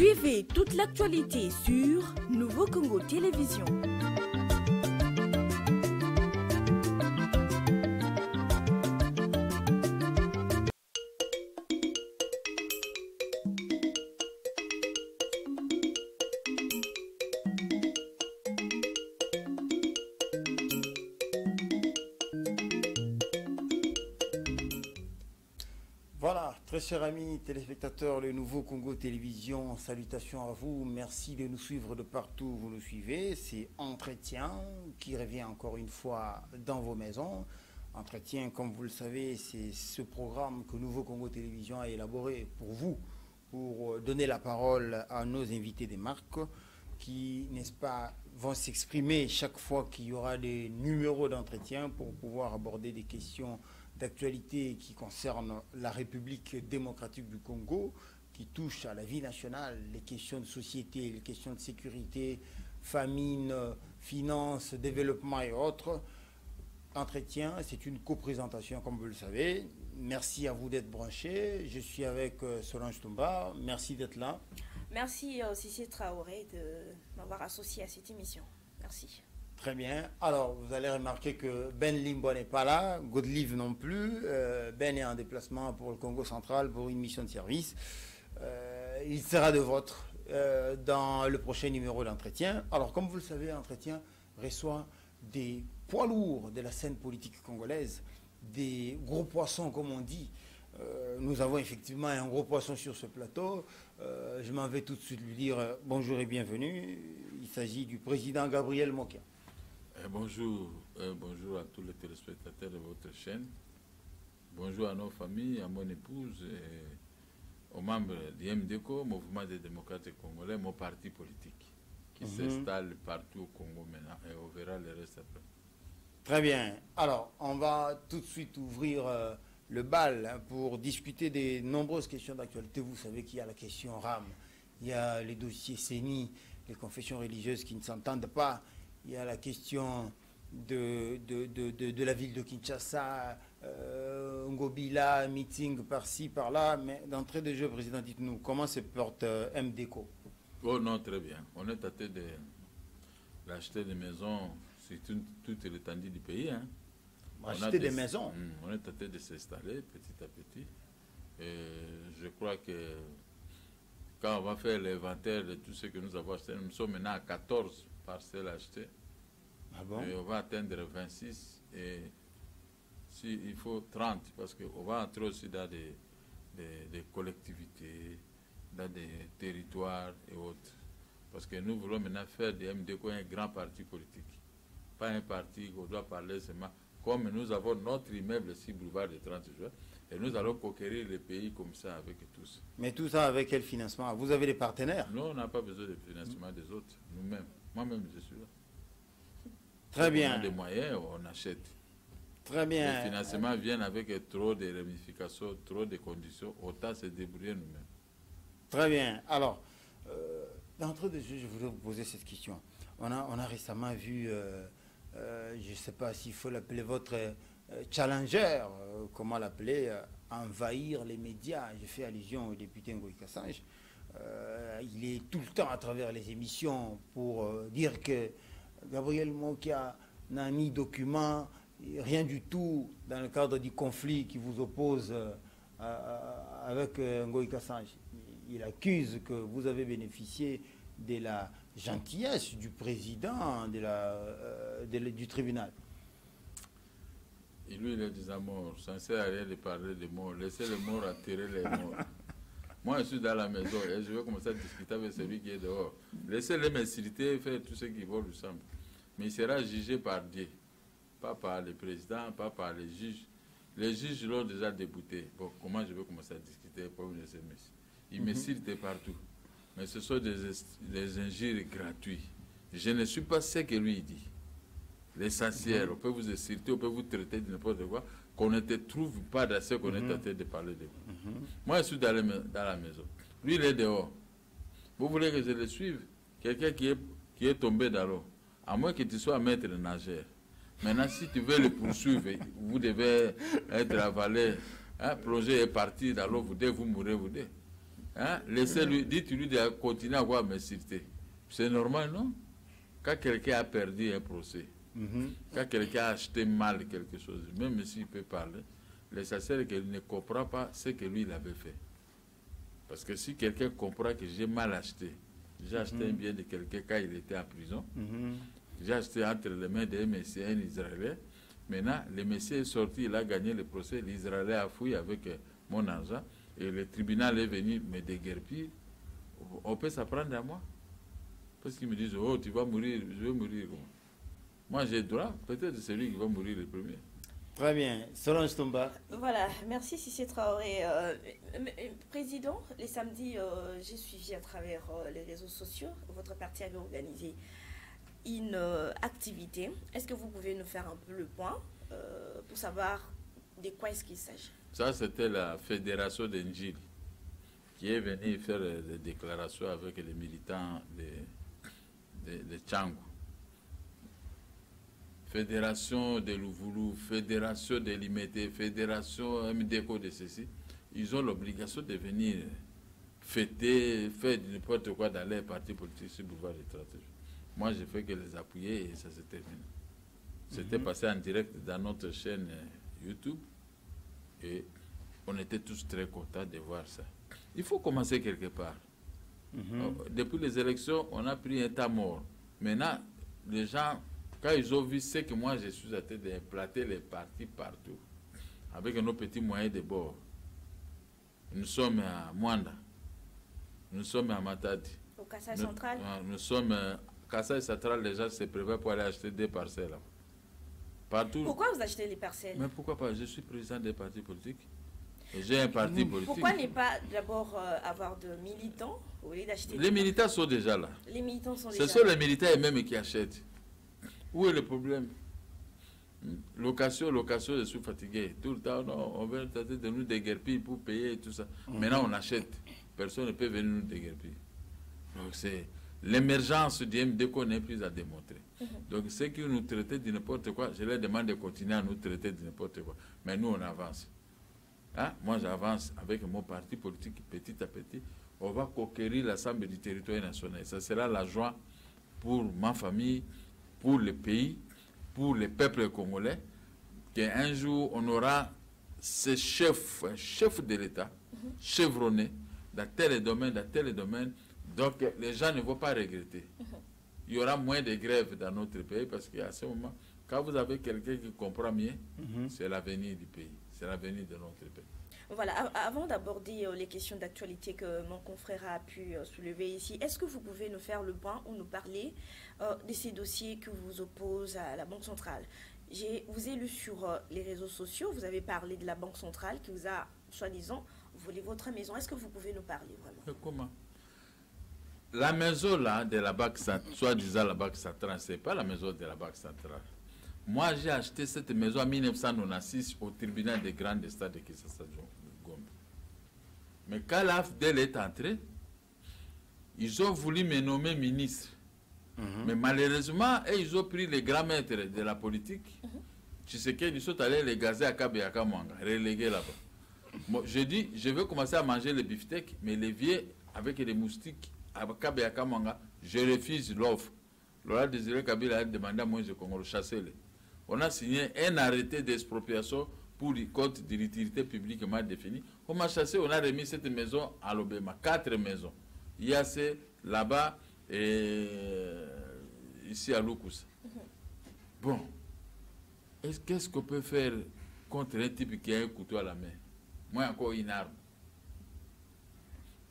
Suivez toute l'actualité sur Nouveau Congo Télévision. Voilà, très chers amis téléspectateurs, le Nouveau Congo Télévision, salutations à vous, merci de nous suivre de partout où vous nous suivez. C'est Entretien qui revient encore une fois dans vos maisons. Entretien, comme vous le savez, c'est ce programme que Nouveau Congo Télévision a élaboré pour vous, pour donner la parole à nos invités des marques qui, n'est-ce pas, vont s'exprimer chaque fois qu'il y aura des numéros d'entretien pour pouvoir aborder des questions d'actualité qui concernent la République démocratique du Congo, qui touchent à la vie nationale, les questions de société, les questions de sécurité, famine, finances, développement et autres. Entretien, c'est une coprésentation, comme vous le savez. Merci à vous d'être branchés. Je suis avec Solange Toumba. Merci d'être là. Merci Sissi Traoré de m'avoir associé à cette émission. Merci. Très bien. Alors, vous allez remarquer que Ben Limbo n'est pas là, Godlive non plus. Ben est en déplacement pour le Congo central pour une mission de service. Il sera de vôtre dans le prochain numéro d'entretien. Alors, comme vous le savez, Entretien reçoit des poids lourds de la scène politique congolaise, des gros poissons, comme on dit. Nous avons effectivement un gros poisson sur ce plateau. Je m'en vais tout de suite lui dire bonjour et bienvenue. Il s'agit du président Gabriel Mokia. Bonjour, bonjour à tous les téléspectateurs de votre chaîne. Bonjour à nos familles, à mon épouse, et aux membres du MDCO, Mouvement des démocrates congolais, mon parti politique, qui s'installe partout au Congo maintenant, et on verra le reste après. Très bien. Alors, on va tout de suite ouvrir le bal pour discuter des nombreuses questions d'actualité. Vous savez qu'il y a la question RAM, il y a les dossiers CENI, les confessions religieuses qui ne s'entendent pas. Il y a la question de la ville de Kinshasa, Ngobila, meeting par-ci, par-là. Mais d'entrée de jeu, Président, dites-nous, comment se porte MDCO? Oh non, très bien. On est tenté de l'acheter des maisons sur toute l'étendue du pays. Hein. Acheter des maisons? On est tenté de s'installer petit à petit. Et je crois que quand on va faire l'inventaire de tout ce que nous avons acheté, nous sommes maintenant à 14 parcelles achetées. Ah bon? Et on va atteindre 26 et il faut 30 parce qu'on va entrer aussi dans des collectivités, dans des territoires et autres. Parce que nous voulons maintenant faire des MDCO un grand parti politique. Pas un parti qu'on doit parler seulement. Comme nous avons notre immeuble ici, boulevard de 30 juin, et nous allons conquérir le pays comme ça avec tous. Mais tout ça avec quel financement? Vous avez des partenaires? Non, on n'a pas besoin de financement des autres, nous-mêmes. Moi-même, je suis là. Très bien. On a des moyens, on achète. Très bien. Les financements viennent avec trop de ramifications, trop de conditions. Autant se débrouiller nous-mêmes. Très bien. Alors, d'entrée de jeu, je voudrais vous poser cette question. On a récemment vu, je ne sais pas s'il faut l'appeler votre challenger, comment l'appeler, envahir les médias. J'ai fait allusion au député Ngoï Kassange. Il est tout le temps à travers les émissions pour dire que Gabriel Mokia n'a ni document, rien du tout dans le cadre du conflit qui vous oppose avec Ngoï Kassange. Il accuse que vous avez bénéficié de la gentillesse du président du tribunal. Et lui, il est des amours. Ça ne sert à rien de parler des morts. Laissez les morts attirer les morts. Moi, je suis dans la maison et je vais commencer à discuter avec celui qui est dehors. Laissez-les m'insulter et faire tout ce qui va lui semble. Mais il sera jugé par Dieu. Pas par le président, pas par les juges. Les juges l'ont déjà débouté. Bon, comment je vais commencer à discuter pour me laisser m'insulter? Il m'insulte partout. Mais ce sont des injures gratuites. Je ne suis pas ce que lui dit. L'essentiel, on peut vous insulter, on peut vous traiter de n'importe quoi, qu'on ne te trouve pas dans ce qu'on est tenté de parler de vous. Moi, je suis dans la maison. Lui, il est dehors. Vous voulez que je le suive? Quelqu'un qui est tombé dans l'eau. À moins que tu sois maître nageur. Maintenant, si tu veux le poursuivre, vous devez être avalé, hein, plonger et partir dans l'eau, vous devez vous mourir, vous devez. Hein? Laissez-lui, dites-lui de continuer à avoir m'insulter. C'est normal, non? Quand quelqu'un a perdu un procès, quand quelqu'un a acheté mal quelque chose, même s'il peut parler, l'essentiel est qu'il ne comprend pas ce que lui il avait fait. Parce que si quelqu'un comprend que j'ai mal acheté, j'ai acheté un bien de quelqu'un quand il était en prison, j'ai acheté entre les mains d'un Messie et un Israélien, maintenant le Messie est sorti, il a gagné le procès, l'Israélien a fouillé avec mon argent, et le tribunal est venu me déguerpir, on peut s'apprendre à moi. Parce qu'ils me disent, oh, tu vas mourir, je vais mourir. Moi, j'ai le droit, peut-être c'est lui qui va mourir le premier. Très bien. Solange Tomba. Voilà, merci Cissé Traoré. Président, les samedis, j'ai suivi à travers les réseaux sociaux, votre parti avait organisé une activité. Est-ce que vous pouvez nous faire un peu le point pour savoir de quoi est-ce qu'il s'agit? Ça, c'était la fédération d'Enjil qui est venue faire des déclarations avec les militants de Tchangou. Fédération de Louvoulou, fédération de Limité, fédération MDECO de ceci. Ils ont l'obligation de venir fêter, faire n'importe quoi dans les partis politiques sur le boulevard des 30 jours. Moi, j'ai fait que les appuyer et ça s'est terminé. C'était passé en direct dans notre chaîne YouTube. Et on était tous très contents de voir ça. Il faut commencer quelque part. Depuis les élections, on a pris un temps mort. Maintenant, les gens, quand ils ont vu ce que moi je suis en train d'implanter les partis partout, avec nos petits moyens de bord, nous sommes à Mwanda, nous sommes à Matadi. Au Kassai Central? Nous sommes à Kassai Central, les gens se préparent pour aller acheter des parcelles. Partout. Pourquoi vous achetez les parcelles? Mais pourquoi pas? Je suis président des partis politiques. J'ai un parti politique. Pourquoi ne pas d'abord avoir de militants au lieu d'acheter? Les militants sont déjà là. Les militants sont déjà là. Ce sont les militants eux-mêmes qui achètent. Où est le problème? Location, je suis fatigué. Tout le temps, non, on veut tenter de nous déguerpir pour payer et tout ça. Maintenant, on achète. Personne ne peut venir nous déguerpir. Donc, c'est l'émergence du MDECO n'est plus à démontrer. Donc, ceux qui nous traitaient de n'importe quoi, je leur demande de continuer à nous traiter de n'importe quoi. Mais nous, on avance. Hein? Moi, j'avance avec mon parti politique petit à petit. On va conquérir l'ensemble du territoire national. Ça sera la joie pour ma famille, pour le pays, pour le peuple congolais, qu'un jour, on aura ce chef, un chef de l'État, chevronné, dans tel domaine, Donc, les gens ne vont pas regretter. Il y aura moins de grèves dans notre pays parce qu'à ce moment, quand vous avez quelqu'un qui comprend mieux, c'est l'avenir du pays, c'est l'avenir de notre pays. Voilà, avant d'aborder les questions d'actualité que mon confrère a pu soulever ici, est-ce que vous pouvez nous faire le point ou nous parler de ces dossiers que vous opposez à la Banque centrale? Vous ai lu sur les réseaux sociaux, vous avez parlé de la Banque centrale qui vous a, soi-disant, volé votre maison. Est-ce que vous pouvez nous parler vraiment? Comment? La maison là de la Banque centrale, soi-disant la Banque centrale, ce n'est pas la maison de la Banque centrale. Moi, j'ai acheté cette maison en 1996 au tribunal des grands stades de Kinshasa. Mais quand l'AFDEL est entré, ils ont voulu me nommer ministre. Mais malheureusement, ils ont pris les grands maîtres de la politique. Tu sais qu'ils sont allés les gazer à Kabeyaka Mwanga, relégués là-bas. Bon, je dis, je vais commencer à manger les beefsteaks, mais les vieux avec les moustiques à Kabeyaka Mwanga, je refuse l'offre. Laurent Désiré Kabila a demandé à moi de Congo chasser-les. On a signé un arrêté d'expropriation pour les comptes de l'utilité publiquement définie. On m'a chassé, on a remis cette maison à l'Obéma, 4 maisons. Il y a c'est là-bas et ici à Loukoussa. Bon, qu'est-ce qu'on peut faire contre un type qui a un couteau à la main? Moi, encore une arme.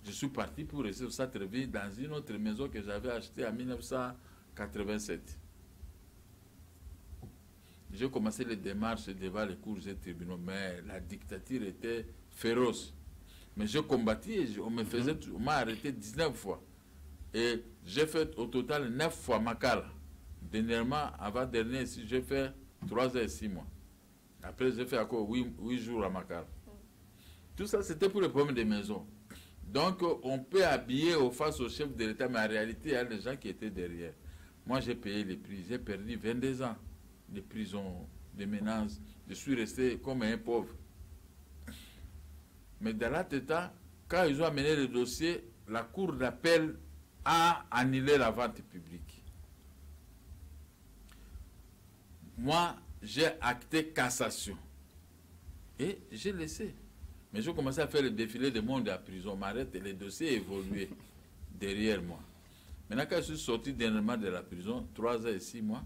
Je suis parti pour rester au centre-ville dans une autre maison que j'avais achetée en 1987. J'ai commencé les démarches devant les cours et tribunaux, mais la dictature était féroce. Mais j'ai combattu et on m'a arrêté 19 fois. Et j'ai fait au total 9 fois Makala. Dernièrement, avant-dernier, j'ai fait 3 ans et 6 mois. Après, j'ai fait encore 8 jours à Makala. Tout ça, c'était pour le problème des maisons. Donc, on peut habiller face au chef de l'État, mais en réalité, il y a des gens qui étaient derrière. Moi, j'ai payé les prix. J'ai perdu 22 ans de prison, de menaces. Je suis resté comme un pauvre. Mais dans l'autre état, quand ils ont amené le dossier, la cour d'appel a annulé la vente publique. Moi, j'ai acté cassation. Et j'ai laissé. Mais j'ai commencé à faire le défilé de monde à prison. M'arrête et le dossier évoluait derrière moi. Maintenant, quand je suis sorti dernièrement de la prison, 3 ans et 6 mois,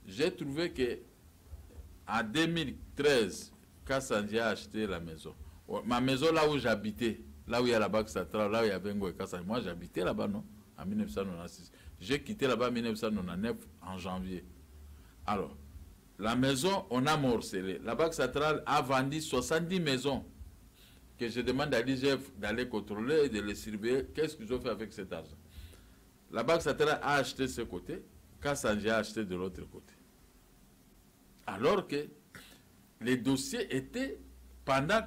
j'ai trouvé que en 2013, Kassanji a acheté la maison. Ma maison là où j'habitais, là où il y a la Banque Centrale, là où il y avait Ngo et Kassanji, moi j'habitais là-bas, non? En 1996. J'ai quitté là-bas en 1999, en janvier. Alors, la maison, on a morcelé. La Banque Centrale a vendu 70 maisons que je demande à l'IGF d'aller contrôler et de les surveiller. Qu'est-ce qu'ils ont fait avec cet argent? La Banque Centrale a acheté ce côté, Kassanji a acheté de l'autre côté. Alors que les dossiers étaient pendant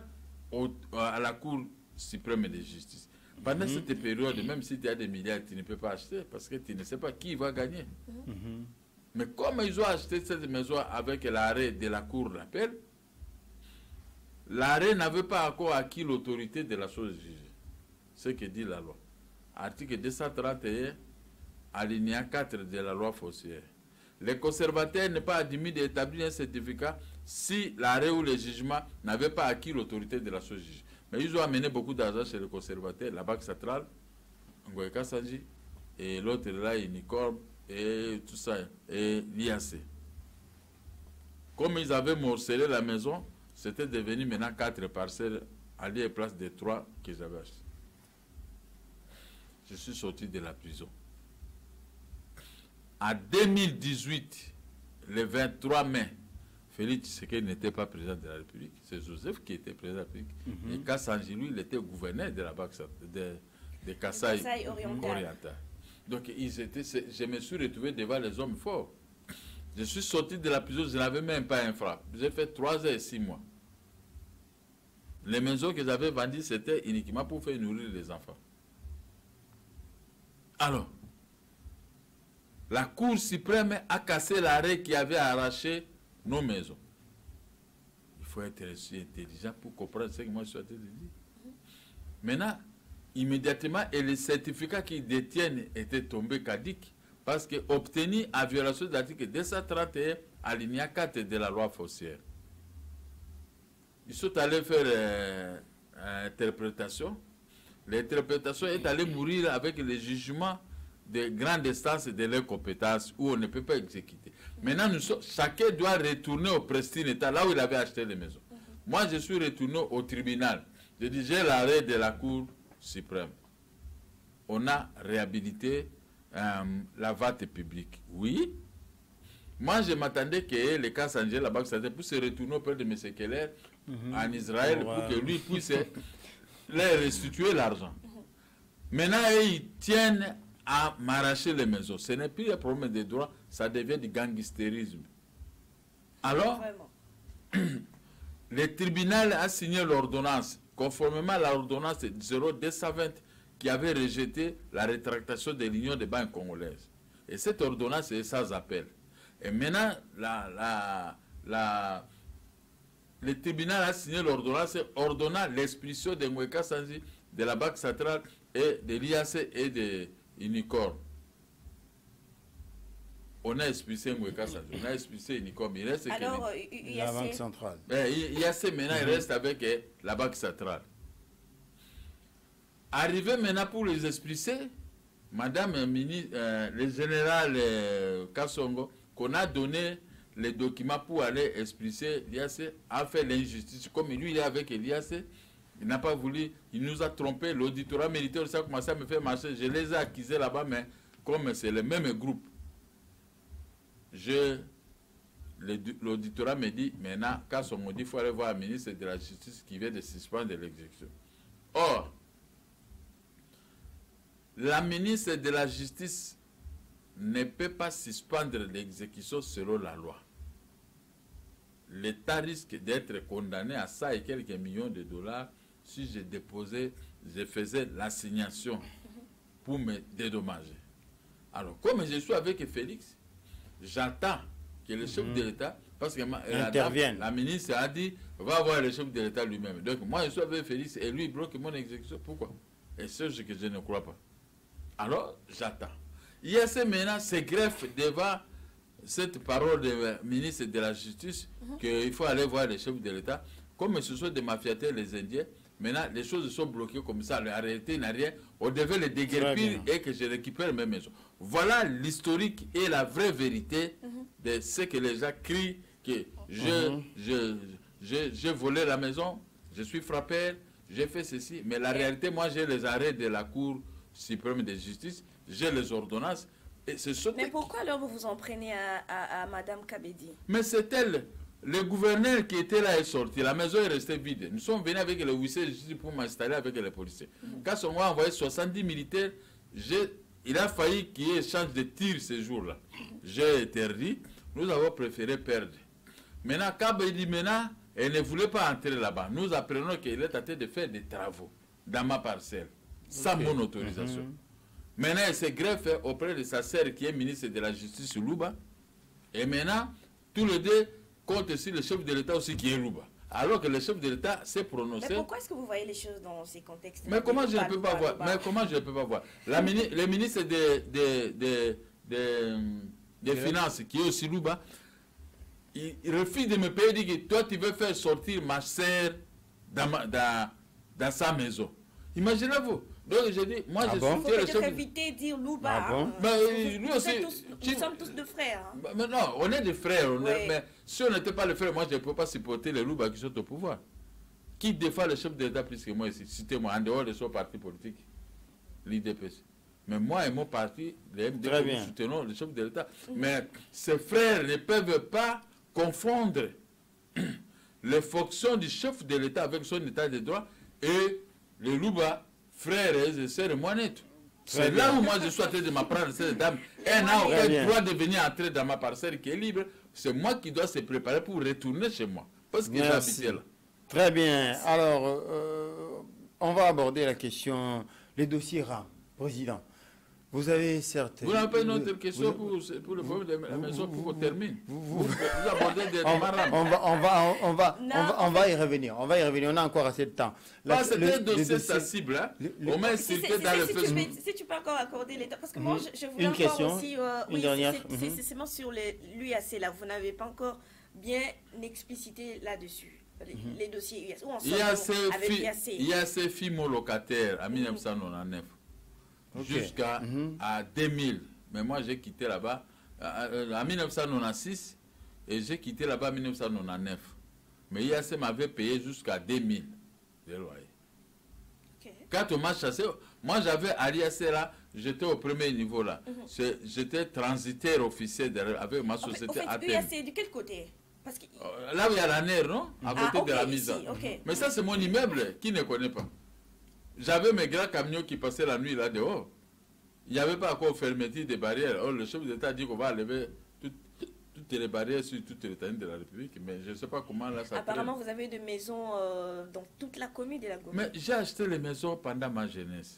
à la Cour suprême de justice. Pendant cette période, même si tu as des milliards, tu ne peux pas acheter parce que tu ne sais pas qui va gagner. Mais comme ils ont acheté cette maison avec l'arrêt de la Cour d'appel, l'arrêt n'avait pas encore acquis l'autorité de la chose jugée. Ce que dit la loi. Article 231, alinéa 4 de la loi foncière. Les conservateurs n'ont pas admis d'établir un certificat si l'arrêt ou le jugement n'avait pas acquis l'autorité de la chose jugée. Mais ils ont amené beaucoup d'argent chez les conservateurs, la Banque Centrale, Ngo et Kassanji, et l'autre là, Unicorn, et tout ça, et l'IAC. Comme ils avaient morcelé la maison, c'était devenu maintenant 4 parcelles à lieu et place des 3 qu'ils avaient achetées. Je suis sorti de la prison. En 2018, le 23 mai, Félix Tshisekedi n'était pas président de la République, c'est Joseph qui était président de la République. Et Kassanji, lui, il était gouverneur de la Banque de Kasaï oriental. Donc, je me suis retrouvé devant les hommes forts. Je suis sorti de la prison, je n'avais même pas un franc. J'ai fait 3 ans et 6 mois. Les maisons que j'avais vendues, c'était uniquement pour faire nourrir les enfants. Alors, la Cour suprême a cassé l'arrêt qui avait arraché nos maisons. Il faut être intelligent pour comprendre ce que moi je suis en train de dire. Maintenant, immédiatement, et les certificats qu'ils détiennent étaient tombés caducs parce que obtenus en violation de l'article 231 alinéa 4 de la loi foncière. Ils sont allés faire interprétation. L'interprétation est allée mourir avec le jugement de grandes instances de leurs compétences où on ne peut pas exécuter. Maintenant, chacun doit retourner au prestige État, là où il avait acheté les maisons. Moi, je suis retourné au tribunal. Je dis, j'ai l'arrêt de la Cour suprême. On a réhabilité la vente publique. Oui. Moi, je m'attendais que les Kassanji, la Banque Centrale, puissent se retourner auprès de M. Keller en Israël pour que lui puisse leur restituer l'argent. Maintenant, ils tiennent à m'arracher les maisons. Ce n'est plus un problème de droit, ça devient du gangstérisme. Alors, le tribunal a signé l'ordonnance, conformément à l'ordonnance 0220 qui avait rejeté la rétractation de l'Union des banques congolaises. Et cette ordonnance est sans appel. Et maintenant, le tribunal a signé l'ordonnance ordonnant l'expulsion de Ngo et Kassanji de la Banque Centrale et de l'IAC et de Unicorn. On a expulsé Ngo et Kassanji, on a expulsé Unicorn. Il reste alors, la Banque Centrale. IAC maintenant, il reste avec la Banque Centrale. Arrivé maintenant pour les expulser, Madame le général Kassongo, qu'on a donné les documents pour aller expulser l'IAC, a fait l'injustice. Comme lui, il est avec l'IAC, il n'a pas voulu, il nous a trompé. L'auditorat militaire, ça a commencé à me faire marcher. Je les ai accusés là-bas, mais comme c'est le même groupe, l'auditorat me dit, maintenant, Kassongo dit, il faut aller voir le ministre de la Justice qui vient de suspendre l'exécution. Or, la ministre de la Justice ne peut pas suspendre l'exécution selon la loi. L'État risque d'être condamné à ça et quelques millions de dollars si je faisais l'assignation pour me dédommager. Alors, comme je suis avec Félix, j'attends que le chef de l'État, parce que la ministre a dit, va voir le chef de l'État lui-même. Donc moi je suis avec Félix et lui il bloque mon exécution. Pourquoi? Et c'est ce que je ne crois pas. Alors j'attends. IAC maintenant se greffe devant cette parole du ministre de la Justice qu'il faut aller voir le chef de l'État. Comme ce sont des mafiateurs les Indiens, maintenant les choses sont bloquées comme ça. La réalité n'a rien. On devait les déguerpir et que je récupère mes maisons. Voilà l'historique et la vraie vérité de ce que les gens crient que j'ai volé la maison, je suis frappé, j'ai fait ceci. Mais la réalité, moi j'ai les arrêts de la Cour suprême de justice, j'ai les ordonnances. Et mais pourquoi alors vous vous en prenez à Madame Kabedi? Mais c'est elle, le gouverneur qui était là est sorti, la maison est restée vide. Nous sommes venus avec le huissier de justice pour m'installer avec les policiers. Quand on m'a envoyé 70 militaires, il a failli qu'il y ait échange de tirs ce jour-là. J'ai interdit, nous avons préféré perdre. Maintenant, Kabedi, elle ne voulait pas entrer là-bas. Nous apprenons qu'il est en train de faire des travaux dans ma parcelle, sans mon autorisation. Maintenant, elle se greffe auprès de sa sœur qui est ministre de la Justice, Louba. Et maintenant, tous les deux comptent sur le chef de l'État aussi qui est Louba. Alors que le chef de l'État s'est prononcé. Mais pourquoi est-ce que vous voyez les choses dans ces contextes? Mais comment je ne peux pas voir? Mais comment je ne peux pas voir? Le ministre des Finances, qui est aussi Louba, il refuse de me payer, il dit que toi tu veux faire sortir ma sœur dans sa maison. Imaginez-vous. Donc je dis, moi je soutiens le chef. Éviter de dire Louba. Nous sommes tous deux frères. Mais non, on est des frères. Mais si on n'était pas les frères, moi je ne peux pas supporter les Louba qui sont au pouvoir. Qui défend le chef de l'État plus que moi ici? Citez-moi, en dehors de son parti politique, l'IDPS. Mais moi et mon parti, les MD, nous soutenons le chef de l'État. Mais ces frères ne peuvent pas confondre les fonctions du chef de l'État avec son état de droit et les Louba, frères et sœurs moinettes. C'est là où moi je suis en train de m'apprendre cette dame. Elle n'a aucun droit de venir entrer dans ma parcelle qui est libre. C'est moi qui dois se préparer pour retourner chez moi. Parce que j'ai habité là. Très bien. Alors, on va aborder la question, les dossiers RAM, président. Vous avez certes... Vous n'avez pas une autre question pour le problème de la maison pour qu'on termine. Vous abordez des marrants. On va y revenir. On va y revenir. On a encore assez de temps. C'était un dossier sensible. On m'a insulté dans le Facebook. Si tu peux encore accorder l'état. Parce que moi, je voulais une question, encore aussi... une dernière. C'est seulement sur l'UAC là. Vous n'avez pas encore bien explicité là-dessus. Les dossiers UAC. Où on sort avec l'UAC? IAC fut mon locataire en 1999. Jusqu'à 2000. Mais moi, j'ai quitté là-bas en 1996 et j'ai quitté là-bas en 1999. Mais IAC m'avait payé jusqu'à 2000 de loyer. Quand on m'a chassé, moi j'avais à l'IAC là, j'étais au premier niveau là. J'étais transitaire officier avec ma société à terme. IAC de quel côté? Parce que... Là où il y a la NER, non? À côté de la mise. Mais ça, c'est mon immeuble. Qui ne connaît pas? J'avais mes grands camions qui passaient la nuit là dehors. Il n'y avait pas encore fermeture des barrières. Oh, le chef d'État dit qu'on va enlever toutes les barrières sur toute l'étendue de la République. Mais je ne sais pas comment là ça apparemment, vous avez des maisons dans toute la commune de la Gombe. Mais j'ai acheté les maisons pendant ma jeunesse.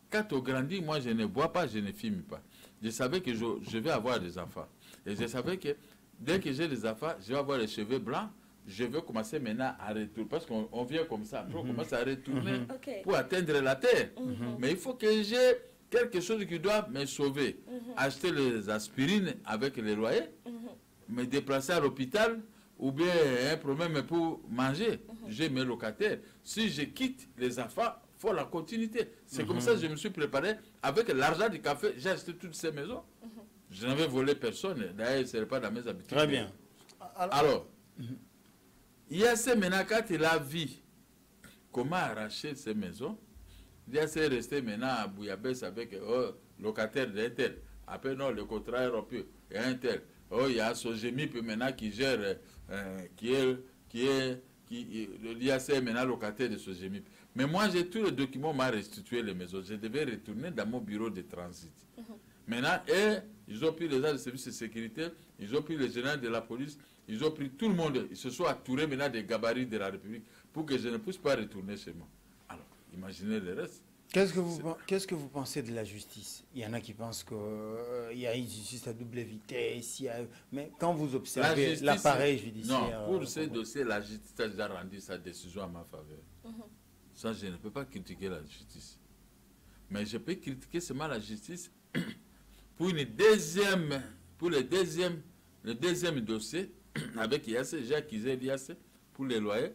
Quand on grandit, moi je ne bois pas, je ne fume pas. Je savais que je vais avoir des enfants. Et je savais que dès que j'ai des enfants, je vais avoir les cheveux blancs. Je veux commencer maintenant à retourner, parce qu'on vient comme ça, après on commence à retourner pour atteindre la terre. Mais il faut que j'ai quelque chose qui doit me sauver. Acheter les aspirines avec les loyers, me déplacer à l'hôpital, ou bien un problème pour manger. J'ai mes locataires. Si je quitte les enfants, il faut la continuité. C'est comme ça que je me suis préparé. Avec l'argent du café, j'ai acheté toutes ces maisons. Je n'avais volé personne. D'ailleurs, ce n'est pas dans mes habitudes. Très bien. Alors, il y a ces maintenant, quand il a vu comment arracher ces maisons, il y a ces restés maintenant à Bouillabaisse avec locataire d'un tel. Après, non, le contrat est rompu. Il y a un tel. Oh, il y a Sogémip maintenant qui gère, l'IAC maintenant locataire de Sogémip. Mais moi, j'ai tous les documents, m'a restitué les maisons. Je devais retourner dans mon bureau de transit. Maintenant, ils ont pris les agents de service de sécurité, ils ont pris les généraux de la police, ils ont pris tout le monde. Ils se sont attourés maintenant des gabarits de la République pour que je ne puisse pas retourner chez moi. Alors, imaginez le reste. Qu'est-ce que vous pensez de la justice? Il y en a qui pensent qu'il y a une justice à double vitesse. Mais quand vous observez l'appareil judiciaire... Non, pour ces dossiers, la justice a déjà rendu sa décision à ma faveur. Ça, je ne peux pas critiquer la justice. Mais je peux critiquer seulement la justice pour le deuxième dossier avec IAC. J'ai accusé l'IAC pour les loyers.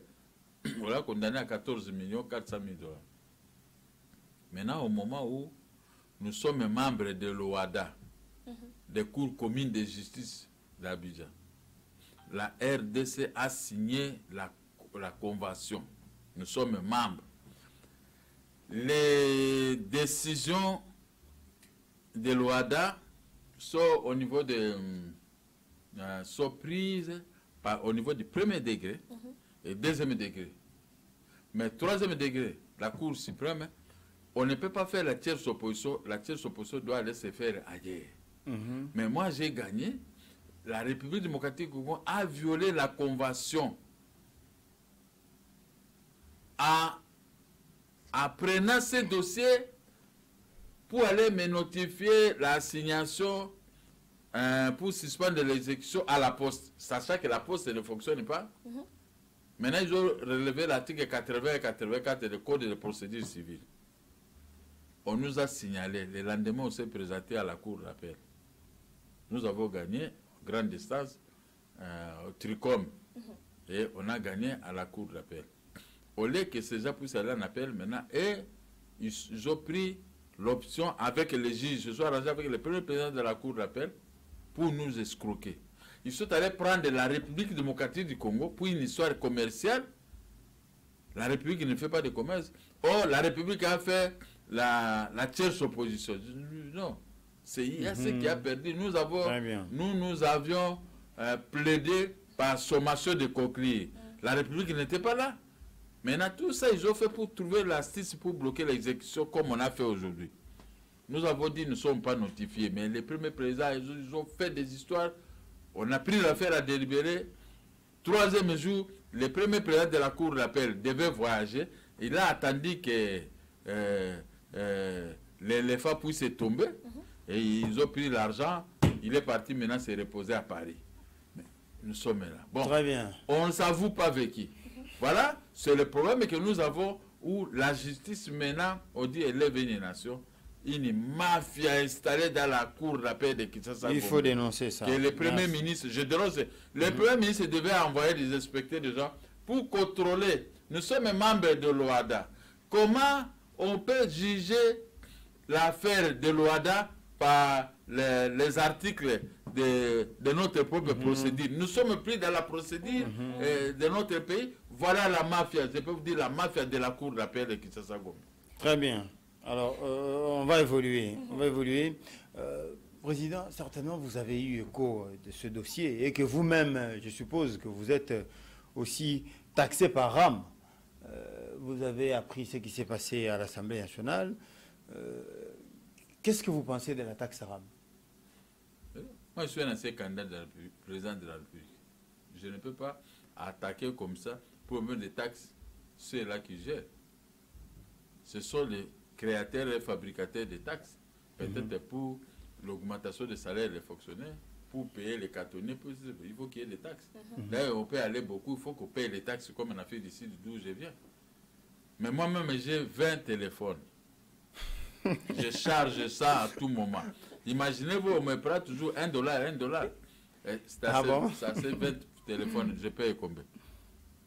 On l'a condamné à 14 400 000 $. Maintenant, au moment où nous sommes membres de l'OADA, des cours communes de justice d'Abidjan, la RDC a signé la convention. Nous sommes membres. Les décisions de l'OADA sont au niveau sont prises au niveau du premier degré et deuxième degré. Mais troisième degré, la Cour suprême, on ne peut pas faire la tierce opposition. La tierce opposition doit aller se faire ailleurs. Mais moi, j'ai gagné. La République démocratique du Congo a violé la convention en prenant ces dossiers pour aller me notifier l'assignation pour suspendre l'exécution à la poste, sachant que la poste ne fonctionne pas. Maintenant, ils ont relevé l'article 80 et 84 du Code de procédure civile. On nous a signalé, le lendemain, on s'est présenté à la Cour d'appel. Nous avons gagné, grande distance, au Tricom, et on a gagné à la Cour d'appel. Au lieu que ces gens puissent aller en appel maintenant, et ils ont pris l'option avec les juges, se sont arrangés avec le premier président de la Cour d'appel pour nous escroquer. Ils sont allés prendre la République démocratique du Congo pour une histoire commerciale. La République ne fait pas de commerce. Or, la République a fait la tierce opposition. Non, c'est IAC qui a perdu. Nous avions plaidé par sommation de conclure. La République n'était pas là. Maintenant, tout ça, ils ont fait pour trouver l'astuce pour bloquer l'exécution comme on a fait aujourd'hui. Nous avons dit, nous ne sommes pas notifiés. Mais les premiers présidents, ils ont fait des histoires. On a pris l'affaire à délibérer. Troisième jour, le premier président de la Cour d'appel devait voyager. Il a attendu que l'éléphant puisse tomber. Et ils ont pris l'argent. Il est parti maintenant se reposer à Paris. Mais nous sommes là. Bon, très bien. On ne s'avoue pas vécu. Voilà, c'est le problème que nous avons où la justice maintenant, on dit élève une nation, une mafia installée dans la cour d'appel de Kinshasa. Il faut dénoncer ça. Que le premier ministre, je dénonce, le premier ministre devait envoyer des inspecteurs de gens pour contrôler. Nous sommes membres de l'OADA. Comment on peut juger l'affaire de l'OADA par les articles de notre propre procédure? Nous sommes pris dans la procédure de notre pays. Voilà la mafia, je peux vous dire la mafia de la cour d'appel de Kinshasa. Très bien. Alors, on va évoluer. Président, certainement vous avez eu écho de ce dossier et que vous-même, je suppose que vous êtes aussi taxé par RAM. Vous avez appris ce qui s'est passé à l'Assemblée nationale. Qu'est-ce que vous pensez de la taxe RAM? Moi, je suis un ancien candidat de la République, président de la République. Je ne peux pas attaquer comme ça pour mettre des taxes ceux-là qui gèrent. Ce sont les créateurs et fabricateurs de taxes. Peut-être pour l'augmentation des salaires des fonctionnaires, pour payer les cartonniers, il faut qu'il y ait des taxes. D'ailleurs, on peut aller beaucoup, il faut qu'on paye les taxes comme on a fait d'ici d'où je viens. Mais moi-même, j'ai 20 téléphones. Je charge ça à tout moment. Imaginez-vous, on me prend toujours $1, $1. C'est assez 20 téléphones, je paye combien?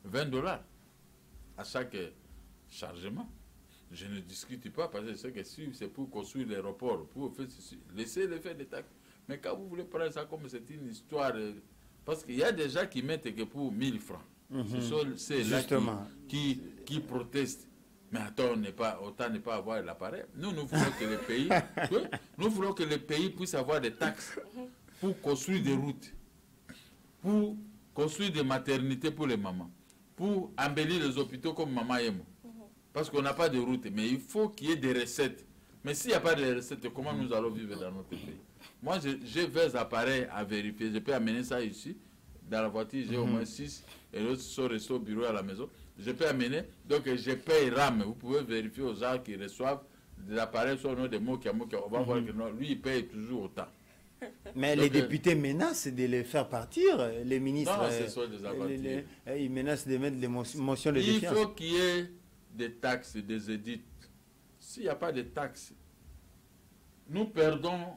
$20 à chaque chargement. Je ne discute pas parce que je sais que si c'est pour construire l'aéroport, pour faire ceci, laissez-les faire des taxes. Mais quand vous voulez prendre ça comme c'est une histoire, parce qu'il y a des gens qui mettent que pour 1000 francs. Ce sont ceux-là qui protestent. Mais attends, autant ne pas avoir l'appareil. Nous voulons que les pays, nous voulons que les pays puissent avoir des taxes pour construire des routes, pour construire des maternités pour les mamans, pour embellir les hôpitaux comme Maman Yemo. Parce qu'on n'a pas de route, mais il faut qu'il y ait des recettes. Mais s'il n'y a pas de recettes, comment nous allons vivre dans notre pays? Moi, j'ai 20 appareils à vérifier. Je peux amener ça ici. Dans la voiture, j'ai au moins 6. Et l'autre sont restés au bureau à la maison. Je peux amener. Donc, je paye RAM. Vous pouvez vérifier aux gens qui reçoivent des appareils sur le nom de Mokia, on va voir que non, lui, il paye toujours autant. Mais Donc, les députés menacent de les faire partir, les ministres. Non, ce sont des aventures. Ils menacent de mettre des motions de défiance. Il faut qu'il y ait des taxes, des édits. S'il n'y a pas de taxes, nous perdons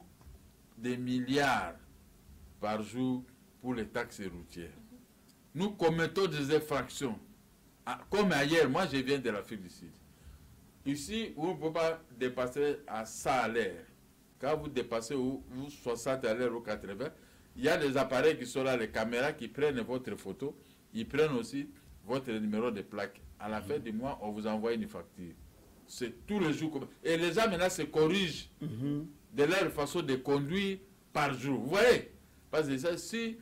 des milliards par jour pour les taxes routières. Nous commettons des infractions. Comme ailleurs, moi je viens de l'Afrique du Sud. Ici, on ne peut pas dépasser à 100 à l'heure. Quand vous dépassez ou 60 à l'heure ou 80, il y a des appareils qui sont là, les caméras qui prennent votre photo, ils prennent aussi votre numéro de plaque. À la fin du mois, on vous envoie une facture. C'est tous les jours. Et les gens maintenant se corrigent de leur façon de conduire par jour. Vous voyez? Parce que ça, si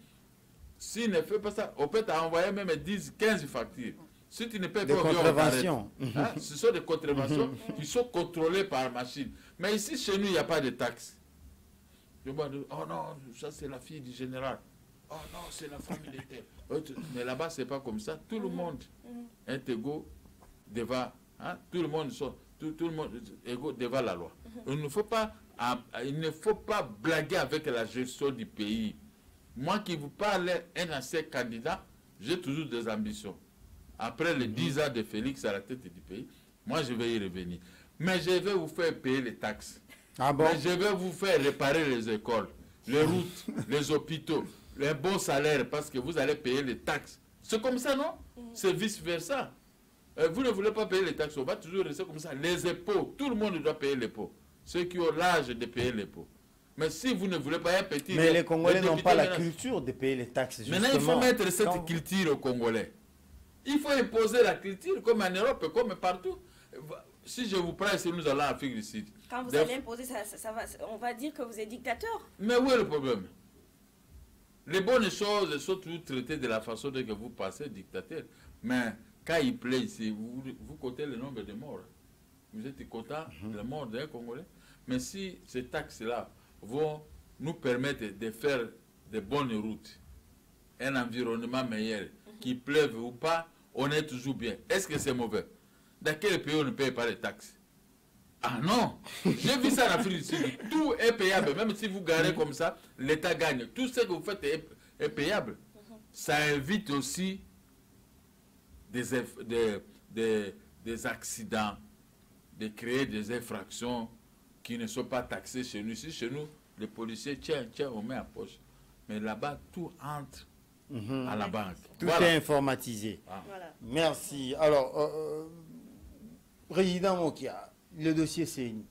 ne fait pas ça, on peut t'envoyer même 10, 15 factures. Si tu ne payes pas, contraventions. Ce sont des contraventions qui sont contrôlées par machine. Mais ici, chez nous, il n'y a pas de taxes. Oh non, ça c'est la fille du général. Oh non, c'est la femme militaire. Mais là-bas, ce n'est pas comme ça. Tout le monde est égaux devant. Tout le monde est égaux devant la loi. Il ne faut pas blaguer avec la gestion du pays. Moi qui vous parle, un ancien candidat, j'ai toujours des ambitions. Après les 10 ans de Félix à la tête du pays, moi je vais y revenir. Mais je vais vous faire payer les taxes. Ah bon? Mais je vais vous faire réparer les écoles, les routes, les hôpitaux, les bons salaires, parce que vous allez payer les taxes. C'est comme ça, non? C'est vice-versa. Vous ne voulez pas payer les taxes, on va toujours rester comme ça. Les impôts, tout le monde doit payer les impôts. Ceux qui ont l'âge de payer les impôts. Mais si vous ne voulez pas un petit... Mais les Congolais n'ont pas la culture de payer les taxes, justement. Maintenant, il faut mettre cette culture aux Congolais. Il faut imposer la culture comme en Europe, comme partout. Si je vous prends ici, nous allons en Afrique du Sud. Quand vous allez imposer, on va dire que vous êtes dictateur. Mais où est le problème? Les bonnes choses sont toujours traitées de la façon dont vous passez dictateur. Mais quand il plaît ici, vous comptez le nombre de morts. Vous êtes content de la mort d'un Congolais. Mais si ces taxes-là vont nous permettre de faire de bonnes routes, un environnement meilleur, qu'il pleuve ou pas, on est toujours bien. Est-ce que c'est mauvais? Dans quel pays on ne paye pas les taxes? Ah non! J'ai vu ça en Afrique du Sud. Tout est payable. Même si vous garez comme ça, l'État gagne. Tout ce que vous faites est payable. Ça évite aussi des accidents, de créer des infractions qui ne sont pas taxées chez nous. Ici, chez nous, les policiers, tiens, on met en poche. Mais là-bas, tout entre à la banque. Tout est informatisé. Voilà. Merci. Alors, Président Mokia, le dossier CNI.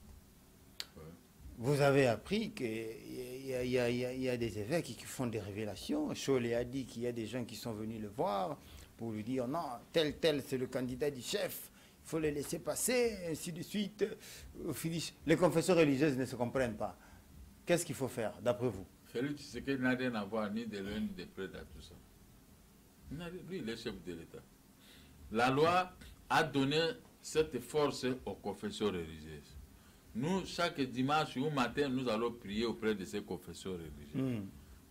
Vous avez appris qu'il y a des évêques qui font des révélations. Cholet a dit qu'il y a des gens qui sont venus le voir pour lui dire non, tel, c'est le candidat du chef, il faut le laisser passer, ainsi de suite. Les confesseurs religieuses ne se comprennent pas. Qu'est-ce qu'il faut faire, d'après vous? Félix Tshisekedi n'a rien à voir ni de loin ni de près dans tout ça. Lui, il est chef de l'État. La loi a donné cette force aux confesseurs religieuses. Nous, chaque dimanche ou matin, nous allons prier auprès de ces confesseurs religieux.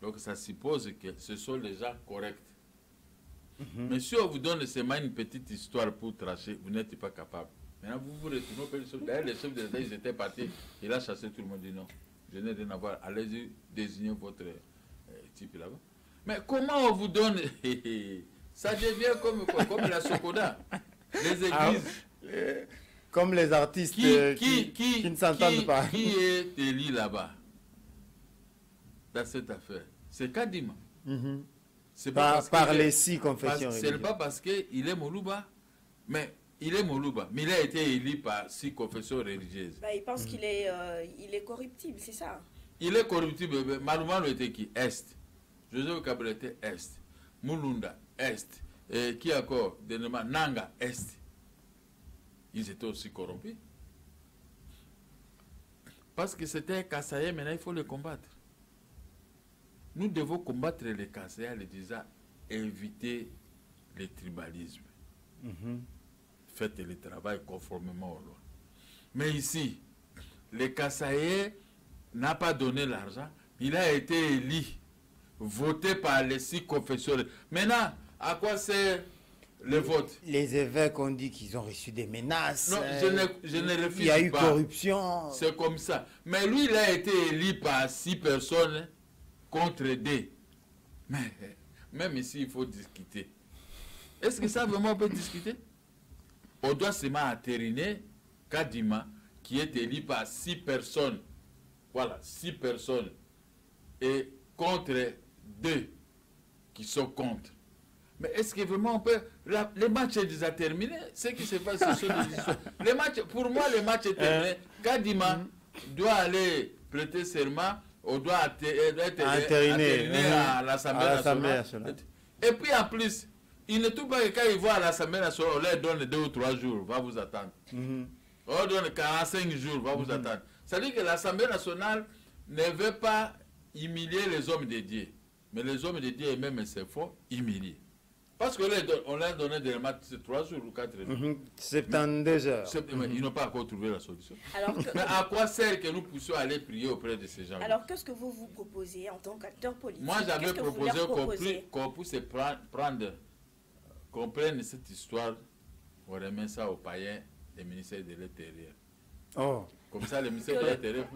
Donc ça suppose que ce sont les gens corrects. Mais si on vous donne seulement une petite histoire pour tracher, vous n'êtes pas capable. Maintenant, vous vous retournez auprès des chefs. D'ailleurs, les chefs de l'État, ils étaient partis. Il a chassé tout le monde. Il dit non, je n'ai rien à voir. Allez-y, désignez votre type là-bas. Mais comment on vous donne... Ça devient comme la Sokoda. Les églises... Comme les artistes qui ne s'entendent pas. Qui est élu là-bas dans cette affaire? C'est Kadima. C'est par les 6 confessions. Ce n'est pas parce qu'il est Moluba, mais il est Moluba. Mais il a été élu par 6 confessions religieuses. Il pense qu'il est corruptible, c'est ça? Il est corruptible. Malouman était qui? Est. Joseph Kabila était Est. Mulunda, Est. Et qui encore? Nanga, Est. Ils étaient aussi corrompus. Parce que c'était un Kassaïen, maintenant il faut le combattre. Nous devons combattre les Kassaïens en disant éviter le tribalisme. Faites le travail conformément aux lois. Mais ici, le Kassaïen n'a pas donné l'argent, il a été élu, voté par les 6 confesseurs. Maintenant, à quoi sert le vote. Les évêques ont dit qu'ils ont reçu des menaces. Non, je ne refuse pas. Il y a eu corruption. C'est comme ça. Mais lui, il a été élu par 6 personnes contre 2. Mais même ici, il faut discuter. Est-ce que ça vraiment on peut discuter? On doit seulement entériner Kadima, qui est élu par 6 personnes. Voilà, 6 personnes. Et contre 2 qui sont contre. Mais est-ce que vraiment on peut... les matchs sont déjà terminés. Ce qui se passe, ce sont des histoires. Les matchs, pour moi, les matchs sont terminés. Kadima doit aller prêter serment, on doit entériner à l'Assemblée nationale. Et puis en plus, il ne trouve pas que quand ils vont à l'Assemblée nationale, on leur donne 2 ou 3 jours, va vous attendre. On leur donne 45 jours, va vous attendre. C'est-à-dire que l'Assemblée nationale ne veut pas humilier les hommes de Dieu. Mais les hommes de Dieu eux-mêmes se font humilier. Parce qu'on leur donné des matchs 3 jours ou 4 jours. 72 heures. Ils n'ont pas encore trouvé la solution. Alors mais à quoi sert que nous puissions aller prier auprès de ces gens? Alors qu'est-ce que vous vous proposez en tant qu'acteur politique? Moi, j'avais proposé qu'on puisse prendre, qu'on prenne cette histoire, on remet ça aux païens des ministères de l'Intérieur. Oh. Comme ça, le ministère de l'Intérieur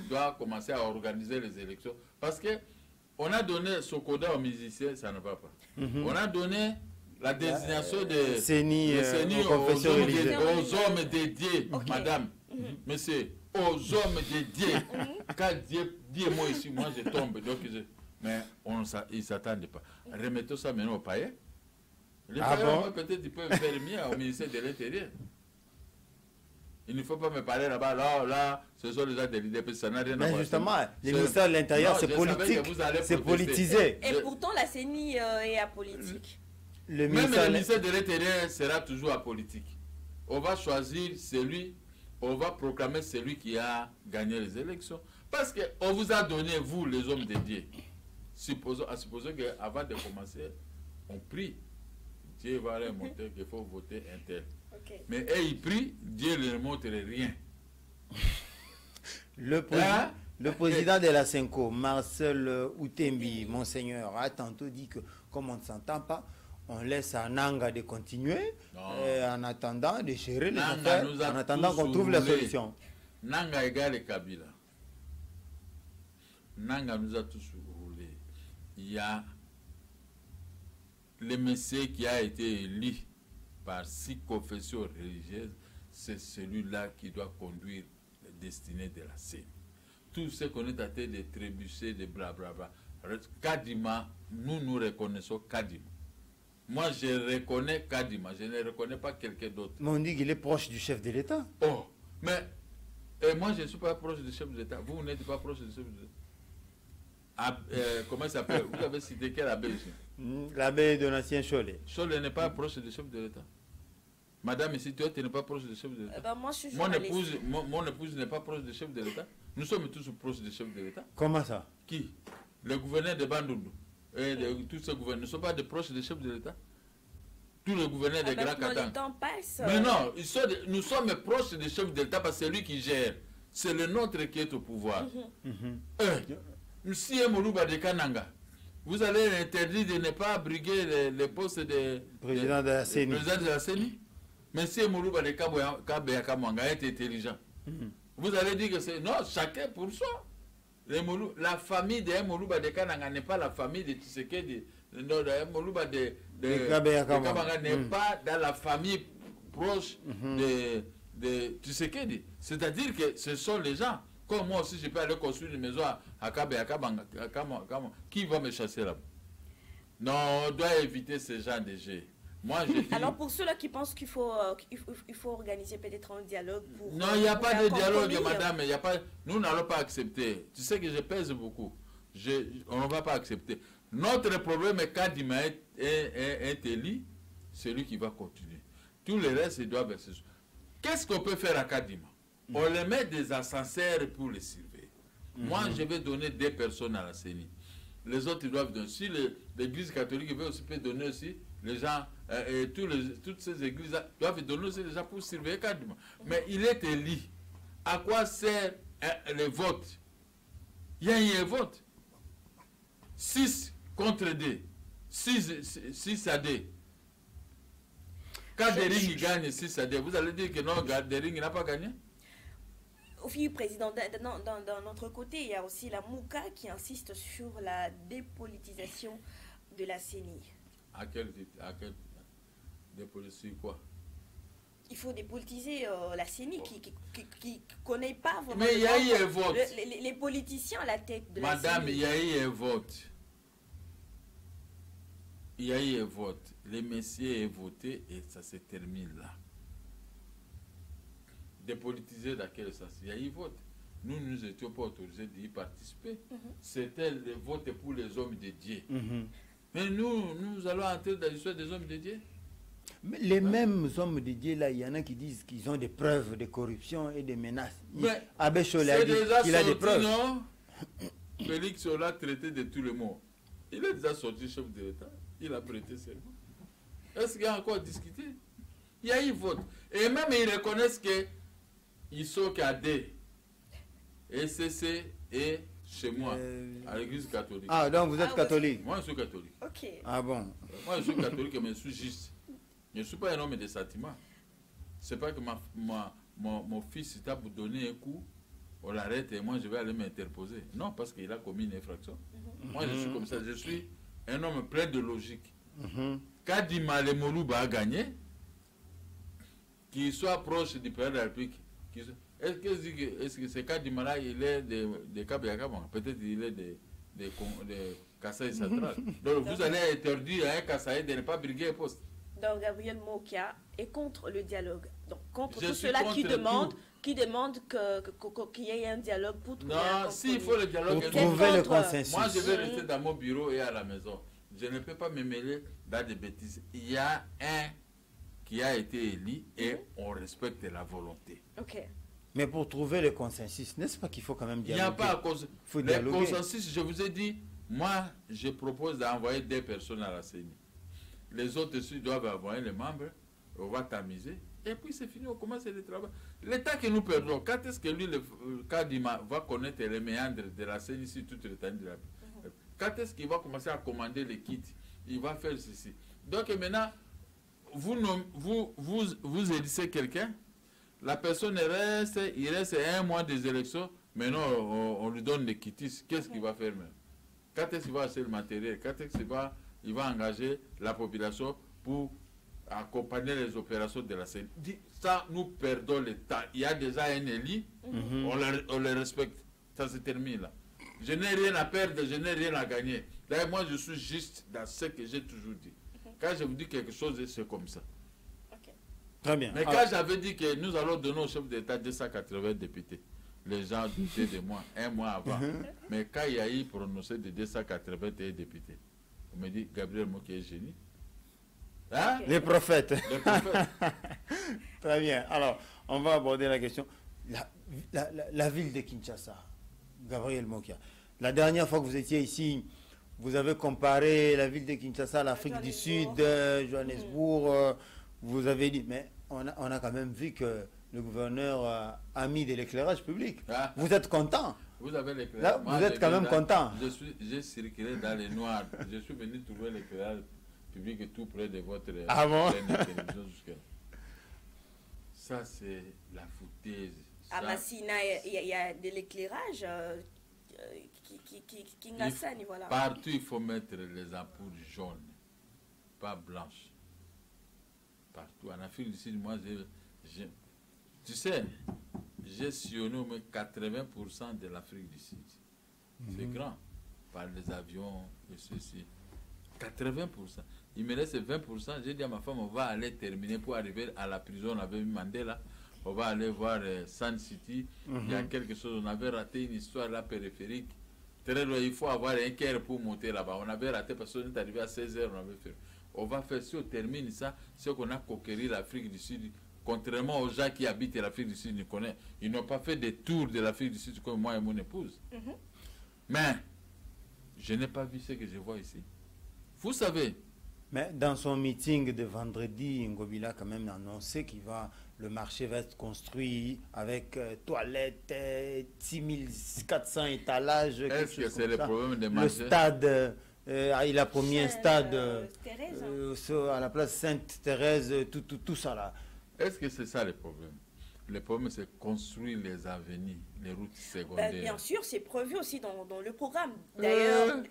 doit commencer à organiser les élections. Parce que on a donné ce quota aux musiciens, ça ne va pas. On a donné la désignation de CENI aux hommes dédiés, madame, monsieur, aux hommes dédiés. Quand Dieu moi ici, moi je tombe. Donc mais ils ne s'attendent pas. Remettons ça maintenant aux païens. Les païens, peut-être, ils peuvent faire mieux au ministère de l'Intérieur. Il ne faut pas me parler là-bas, là, ce sont les gens de l'IDP, ça n'a rien à voir. Mais justement, le ministère de l'Intérieur, c'est politique, c'est politisé. Et pourtant, la CENI est apolitique. Même le ministère de l'Intérieur sera toujours apolitique. On va choisir on va proclamer celui qui a gagné les élections. Parce qu'on vous a donné, vous, les hommes de Dieu. Supposons qu'avant de commencer, on prie. Dieu va leur montrer qu'il faut voter un tel. Okay. Mais ils prient, Dieu ne leur montre rien. Le président de la Senco, Marcel Outembi, Monseigneur, a tantôt dit que comme on ne s'entend pas, on laisse à Nanga de continuer en attendant de gérer les affaires, en attendant qu'on trouve la solution. Nanga égale Kabila. Nanga nous a tous roulés. Il y a le Messie qui a été élu par 6 confessions religieuses, c'est celui-là qui doit conduire la destinée de la scène. Tout ce qu'on est en train de trébucher, de blablabla. Kadima, nous reconnaissons Kadima. Moi, je reconnais Kadima, je ne reconnais pas quelqu'un d'autre. Mais on dit qu'il est proche du chef de l'État. Oh, mais moi, je ne suis pas proche du chef de l'État. Vous n'êtes pas proche du chef de l'État. Comment il s'appelle? Vous avez cité quel abbé ici? L'abbé Donatien Cholet. Cholet n'est pas proche du chef de l'État. Madame, ici, tu n'es pas proche du chef de l'État. Moi, je suis mon épouse n'est pas proche du chef de l'État. Nous sommes tous proches du chef de l'État. Comment ça? Qui? Le gouverneur de Bandundu. Et tous ces gouverneurs ne sont pas des proches du chef de l'État. Tous les gouverneurs des Grands Katang. Le temps passe. Mais non, nous sommes proches du chef de l'État parce que c'est lui qui gère. C'est le nôtre qui est au pouvoir. Monsieur Moulouba de Kananga, vous allez interdire de ne pas briguer les postes de président de la CENI. Monsieur Moulouba de Kabeyaka est intelligent. Vous allez dire que c'est... Non, chacun pour soi. La famille de Moulouba de Kananga n'est pas la famille de Tshisekedi. Moulouba de Kabanga n'est pas dans la famille proche de Tshisekedi. C'est-à-dire que ce sont les gens. Comme moi aussi, je peux aller construire une maison à Kabanga. Qui va me chasser là-bas? Non, on doit éviter ce genre de jeux. Moi, je dis... Alors, pour ceux-là qui pensent qu'il faut organiser peut-être un dialogue pour... Non, il n'y a pas de dialogue, madame. Nous n'allons pas accepter. Tu sais que je pèse beaucoup. On ne va pas accepter. Notre problème est quand Kadima est élu, c'est lui qui va continuer. Tous les restes, ils doivent... Qu'est-ce qu'on peut faire à Kadima? On les met des ascenseurs pour les surveiller. Moi, je vais donner 2 personnes à la CENI. Les autres, ils doivent donner. Si l'église catholique veut aussi peut donner aussi, les gens, toutes ces églises doivent donner aussi les gens pour surveiller Kadima. Mais il est élu. À quoi sert le vote? Il y a eu un vote. 6 contre 2. 6 à 2. Quand Dering gagne 6-2, vous allez dire que non, Dering n'a pas gagné? Oui, président, d'un autre côté, il y a aussi la Mouka qui insiste sur la dépolitisation de la CENI. À quel dépolitiser quoi? Il faut dépolitiser la CENI qui connaît pas vraiment. Mais il y a eu un vote. Les politiciens à la tête de la CENI. Madame, il y a eu un vote. Il y a eu un vote. Les messieurs ont voté et ça se termine là. Dépolitiser dans quel sens? Il y a eu vote. Nous n'étions pas autorisés d'y participer. C'était le vote pour les hommes de Dieu. Mais nous allons entrer dans l'histoire des hommes de Dieu. Mais les mêmes hommes de Dieu, là, il y en a qui disent qu'ils ont des preuves de corruption et de menaces. Abbé Cholet a dit qu'il a des preuves. Non? Félix Sola traité de tout le monde. Il est déjà sorti chef de l'État. Il a prêté serment. Est-ce qu'il y a encore discuté? Il y a eu vote. Et même ils reconnaissent que ils sont cadets. ECC et chez moi, à l'église catholique. Ah, donc vous êtes catholique? Moi, je suis catholique. Ok. Ah bon? Moi, je suis catholique, mais je suis juste. Je ne suis pas un homme de sentiment. Ce n'est pas que mon fils t'a donné un coup, on l'arrête et moi, je vais aller m'interposer. Non, parce qu'il a commis une infraction. Moi, je suis comme ça. Je suis un homme plein de logique. Kadima Lemoluba a gagné, qu'il soit proche du président de la République. Est-ce que c'est Kadima là, il est de Kabyakama? Peut-être il est de Kasaï Central. Donc vous allez interdire à un Kasaï de ne pas briguer un poste. Donc Gabriel Mokia est contre le dialogue. Donc contre Je tout suis cela contre qui demande qu'il y ait un dialogue pour trouver un Non, compromis. s'il faut le dialogue, Pour trouver le consensus. moi je vais rester dans mon bureau et à la maison. Je ne peux pas me mêler dans des bêtises. Il y a un qui a été élu et on respecte la volonté. Ok. Mais pour trouver le consensus, n'est-ce pas qu'il faut quand même Il n'y dialoguer? a pas le consensus, je vous ai dit, moi je propose d'envoyer 2 personnes à la CENI. Les autres aussi doivent envoyer les membres, on va tamiser, et puis c'est fini, on commence le travail. L'état que nous perdons, quand est-ce que lui, le Kadima, va connaître les méandres de la CENI sur toute l'étendue de la vie? Quand est-ce qu'il va commencer à commander les kits? Il va faire ceci. Donc maintenant, vous élissez quelqu'un, la personne reste, il reste 1 mois des élections, maintenant on lui donne les kits, qu'est-ce qu'il va faire même? Quand est-ce qu'il va acheter le matériel? Quand est-ce qu'il va engager la population pour accompagner les opérations de la CENI? Ça, nous perdons le temps. Il y a déjà un élu, on le respecte. Ça se termine là. Je n'ai rien à perdre, je n'ai rien à gagner. D'ailleurs, moi, je suis juste dans ce que j'ai toujours dit. Quand je vous dis quelque chose, c'est comme ça. Très bien. Mais quand j'avais dit que nous allons donner au chef d'État 280 députés, les gens doutaient de moi 1 mois avant. Mais quand il y a eu prononcé de 281 députés, on me dit Gabriel Mokia est génie. Hein? Les prophètes. Les prophètes. Très bien. Alors, on va aborder la question. La ville de Kinshasa, Gabriel Mokia. La dernière fois que vous étiez ici, vous avez comparé la ville de Kinshasa à l'Afrique du Sud, Johannesburg. Vous avez dit, mais on a quand même vu que le gouverneur a mis de l'éclairage public. Ah. Vous êtes content? Vous avez l'éclairage. Là, vous êtes quand même content. J'ai circulé dans les noirs. Je suis venu trouver l'éclairage public tout près de votre Ah bon? télévision. Ça, c'est la foutaise. À Massina, il y a de l'éclairage qui n'assane, voilà. Partout, il faut mettre les ampoules jaunes, pas blanches. Partout. En Afrique du Sud, moi, tu sais, j'ai sillonné 80% de l'Afrique du Sud. C'est grand. Par les avions et ceci. 80%. Il me reste 20%. J'ai dit à ma femme, on va aller terminer pour arriver à la prison. On avait eu Mandela. On va aller voir Sun City. Il y a quelque chose. On avait raté une histoire là périphérique. Très loin. Il faut avoir un cœur pour monter là-bas. On avait raté parce qu'on est arrivé à 16h. On avait fait. On va faire, si on termine ça, c'est qu'on a conquéri l'Afrique du Sud. Contrairement aux gens qui habitent l'Afrique du Sud, ils n'ont pas fait des tours de l'Afrique du Sud comme moi et mon épouse. Mais, je n'ai pas vu ce que je vois ici. Vous savez. Mais dans son meeting de vendredi, Ngobila a quand même annoncé le marché va être construit avec toilettes, 6400 étalages. Est-ce que c'est le problème des marchés? Le stade il a promis un stade Thérèse, à la place Sainte-Thérèse, tout ça là. Est-ce que c'est ça le problème? Le problème, c'est construire les avenirs, les routes secondaires. Bien sûr, c'est prévu aussi dans le programme. D'ailleurs,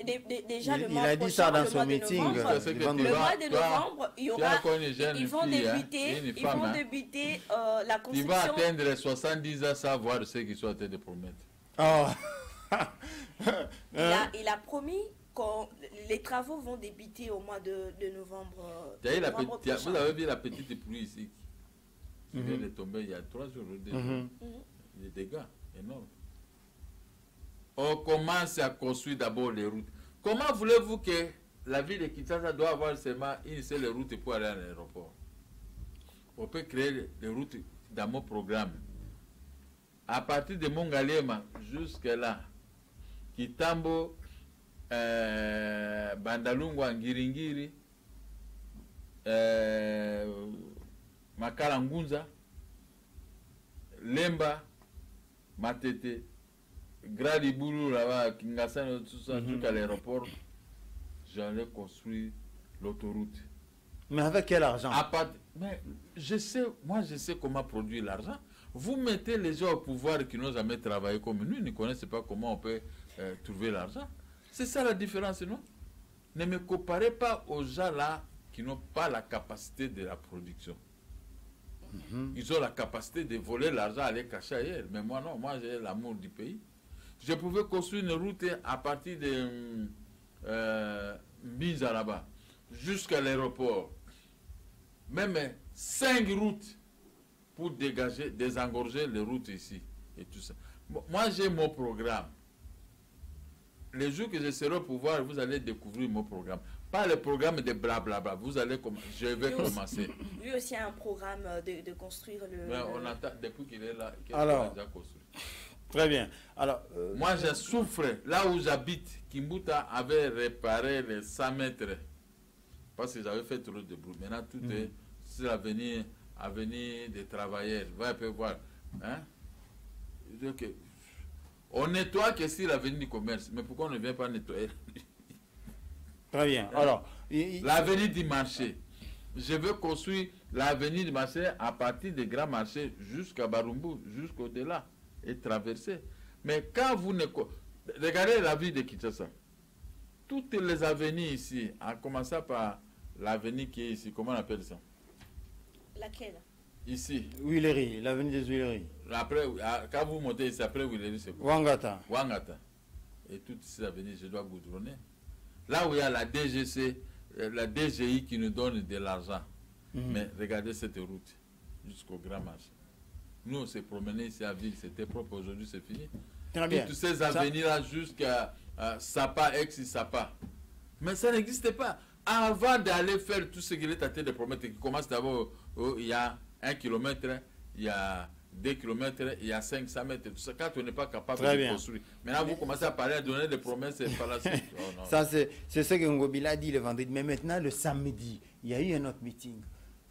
déjà le mois il a dit ça dans son meeting. Le mois de novembre, il y aura, ils vont débuter la construction. Il va atteindre 70 ans sans voir ce qu'ils sont en train de promettre. Oh. Il a promis que les travaux vont débuter au mois de novembre. Vous avez vu la petite pluie ici qui vient de tomber il y a 3 jours. Des dégâts énormes. On commence à construire d'abord les routes. Comment voulez-vous que la ville de Kinshasa doit avoir seulement une seule route pour aller à l'aéroport? On peut créer des routes dans mon programme. À partir de Mongalema jusqu'à là, Kitambo, Bandalungwa, Ngiringiri, Makalangunza, Lemba, Matete, Gradibulu, là-bas, Kingassan, tout ça, jusqu'à l'aéroport, j'allais construire l'autoroute. Mais avec quel argent? Mais je sais comment produire l'argent. Vous mettez les gens au pouvoir qui n'ont jamais travaillé comme nous, ne connaissent pas comment on peut trouver l'argent. C'est ça la différence, non? Ne me comparez pas aux gens là qui n'ont pas la capacité de la production. Ils ont la capacité de voler l'argent, aller cacher ailleurs. Mais moi non, moi j'ai l'amour du pays. Je pouvais construire une route à partir de Binza là-bas, jusqu'à l'aéroport. Même 5 routes pour dégager, désengorger les routes ici et tout ça. Moi j'ai mon programme. Les jours que je serai au pouvoir, vous allez découvrir mon programme. Pas le programme de blablabla. Vous allez je vais commencer. Lui aussi a un programme de construire le... Mais on attend depuis qu'il est là, qu'il a déjà construit. Très bien. Alors, moi, je souffre. Là où j'habite, Kimbuta avait réparé les 100 mètres. Parce que j'avais fait trop de bruit. Maintenant, tout est sur l'avenir des travailleurs. Va un peu voir. Hein? Donc, on nettoie que si l'avenir du commerce. Mais pourquoi on ne vient pas nettoyer? Très bien. Alors, l'avenir du marché. Je veux construire l'avenir du marché à partir des grands marchés jusqu'à Barumbu, jusqu'au-delà, et traverser. Mais quand vous ne... Regardez la ville de Kinshasa. Toutes les avenirs ici, en commençant par l'avenir qui est ici, comment on appelle ça? Laquelle? Ici. Huileries, l'avenue des Huileries. Après, quand vous montez ici, après Huileries, c'est quoi? Wangata. Wangata. Et toutes ces avenirs, je dois goudronner. Là où il y a la DGC, la DGI qui nous donne de l'argent. Mais regardez cette route jusqu'au Grand Marché. Nous, on s'est promené ici à ville, c'était propre, aujourd'hui c'est fini. Très bien. Toutes ces avenirs-là jusqu'à Sapa, ex-Sapa. Mais ça n'existe pas. Avant d'aller faire tout ce qu'il est en train de promettre, qui commence d'abord, il y a 1 kilomètre, il y a 2 kilomètres, il y a 500 mètres, tout ça, quand on n'est pas capable de construire. Maintenant, vous commencez à parler, à donner des promesses fallacieuses. Oh, ça, c'est ce que Ngobila a dit le vendredi. Mais maintenant, le samedi, il y a eu un autre meeting.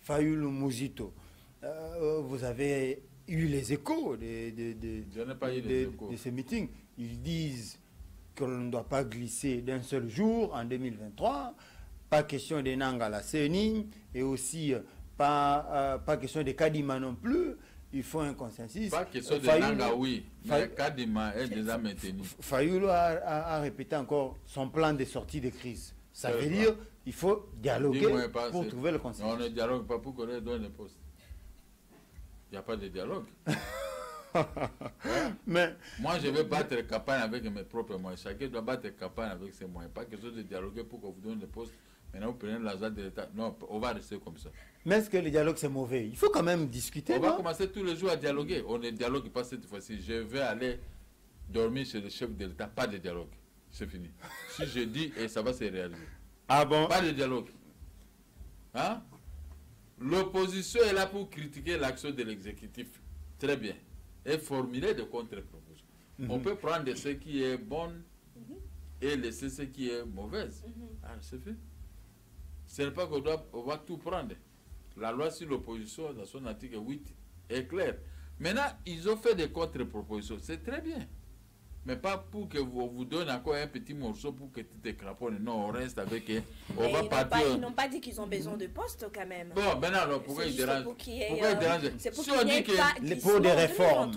Fayoulou Mouzito. Vous avez eu les échos de ce meeting. Ils disent qu'on ne doit pas glisser d'un seul jour en 2023. Pas question de Nanga la CENI et aussi pas question de Kadima non plus. Il faut un consensus. Pas question de Nanga, oui, mais Kadima est déjà maintenu. Fayoulou a répété encore son plan de sortie de crise. Ça veut dire qu'il faut dialoguer pour trouver le consensus. On ne dialogue pas pour qu'on ait donné des postes. Il n'y a pas de dialogue. Mais moi, je vais battre campagne avec mes propres moyens. Chacun doit battre campagne avec ses moyens. Pas quelque chose de dialoguer pour qu'on vous donne des postes. Maintenant, vous prenez l'argent de l'État. Non, on va rester comme ça. Mais est-ce que le dialogue, c'est mauvais? Il faut quand même discuter. On va commencer tous les jours à dialoguer. On ne dialogue pas cette fois-ci. Je vais aller dormir chez le chef de l'État. Pas de dialogue. C'est fini. Si je dis, et ça va se réaliser. Ah bon? Pas de dialogue. Hein? L'opposition est là pour critiquer l'action de l'exécutif. Très bien. Et formuler des contre-propositions. On peut prendre ce qui est bon et laisser ce qui est mauvais. Ah, c'est fait. Ce n'est pas qu'on va tout prendre. La loi sur l'opposition, dans son article 8, est claire. Maintenant, ils ont fait des contre-propositions. C'est très bien. Mais pas pour que vous donne encore un petit morceau pour que tu te craponnes. Non, on reste avec eux. On va partir. Ils n'ont pas dit qu'ils ont besoin de postes quand même. Bon, maintenant, alors, pourquoi ils dérangent? Pourquoi ils dérangent? C'est pour Si qu'il on n'y ait dit pas que... Pour des réformes.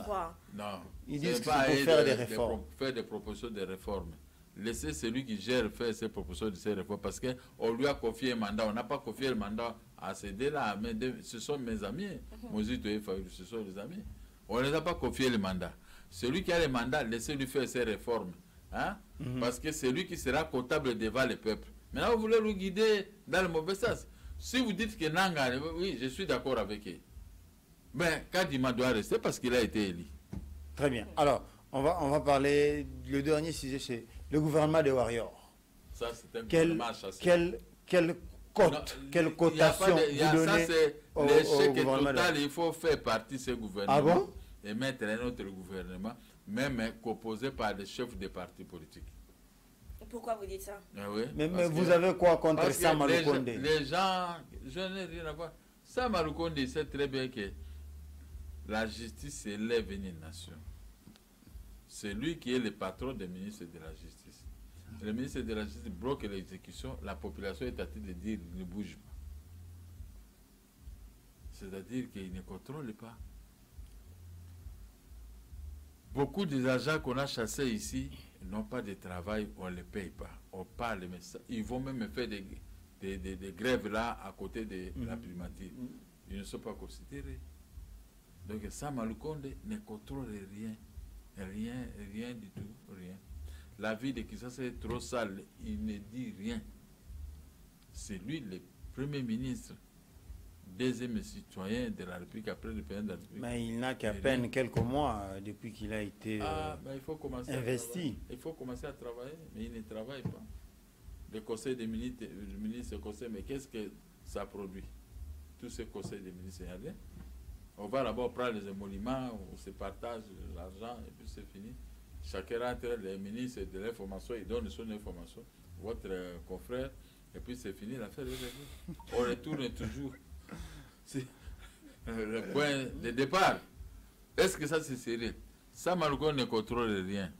Non. Ils disent que pas c'est pour faire des réformes. Faire des propositions de réformes. Laissez celui qui gère faire ses propositions de ces réformes parce qu'on lui a confié un mandat. On n'a pas confié le mandat à ces deux-là. Mais ce sont mes amis. Mozito et Fayoulou, ce sont les amis. On ne les a pas confié le mandat. Celui qui a le mandat, laissez-lui faire ses réformes. Hein? Parce que c'est lui qui sera comptable devant le peuple. Maintenant, vous voulez le guider dans le mauvais sens. Si vous dites que Nanga, oui, je suis d'accord avec eux. Mais Kadima doit rester parce qu'il a été élu. Très bien. Alors, on va parler, le dernier sujet, c'est le gouvernement des Warriors. Ça, c'est un gouvernement chassé. Quelle cotation vous donnez au gouvernement total, il faut faire partie de ce gouvernement. Ah bon? Et mettre un autre gouvernement, même composé par des chefs de partis politiques. Pourquoi vous dites ça? Oui, mais vous avez quoi contre Sam Malukonde? Les gens, je n'ai rien à voir. Sam Malukonde sait très bien que la justice élève une nation. C'est lui qui est le patron des ministres de la justice. Le ministre de la justice bloque l'exécution, la population est à train de dire qu'il ne bouge pas. C'est-à-dire qu'il ne contrôle pas. Beaucoup des agents qu'on a chassés ici n'ont pas de travail, on ne les paye pas. On parle, mais ça, ils vont même faire des grèves là à côté de la primature. Ils ne sont pas considérés. Donc Sam Malukonde ne contrôle rien. Rien du tout, rien. La vie de Kinshasa est trop sale, il ne dit rien. C'est lui le premier ministre, deuxième citoyen de la République après le président de la République. Mais il n'a qu'à peine quelques mois depuis qu'il a été il faut commencer investi. Il faut commencer à travailler, mais il ne travaille pas. Le conseil des ministres, le ministre conseil, mais qu'est-ce que ça produit? Tous ces conseils des ministres, il y a rien. On va d'abord prendre les émoluments, on se partage l'argent et puis c'est fini. Chacun rentre, les ministres de l'information, ils donnent son information, votre confrère, et puis c'est fini, l'affaire est réglée. On retourne toujours. C'est le point de départ. Est-ce que ça c'est sérieux? Sam Malukonde ne contrôle rien.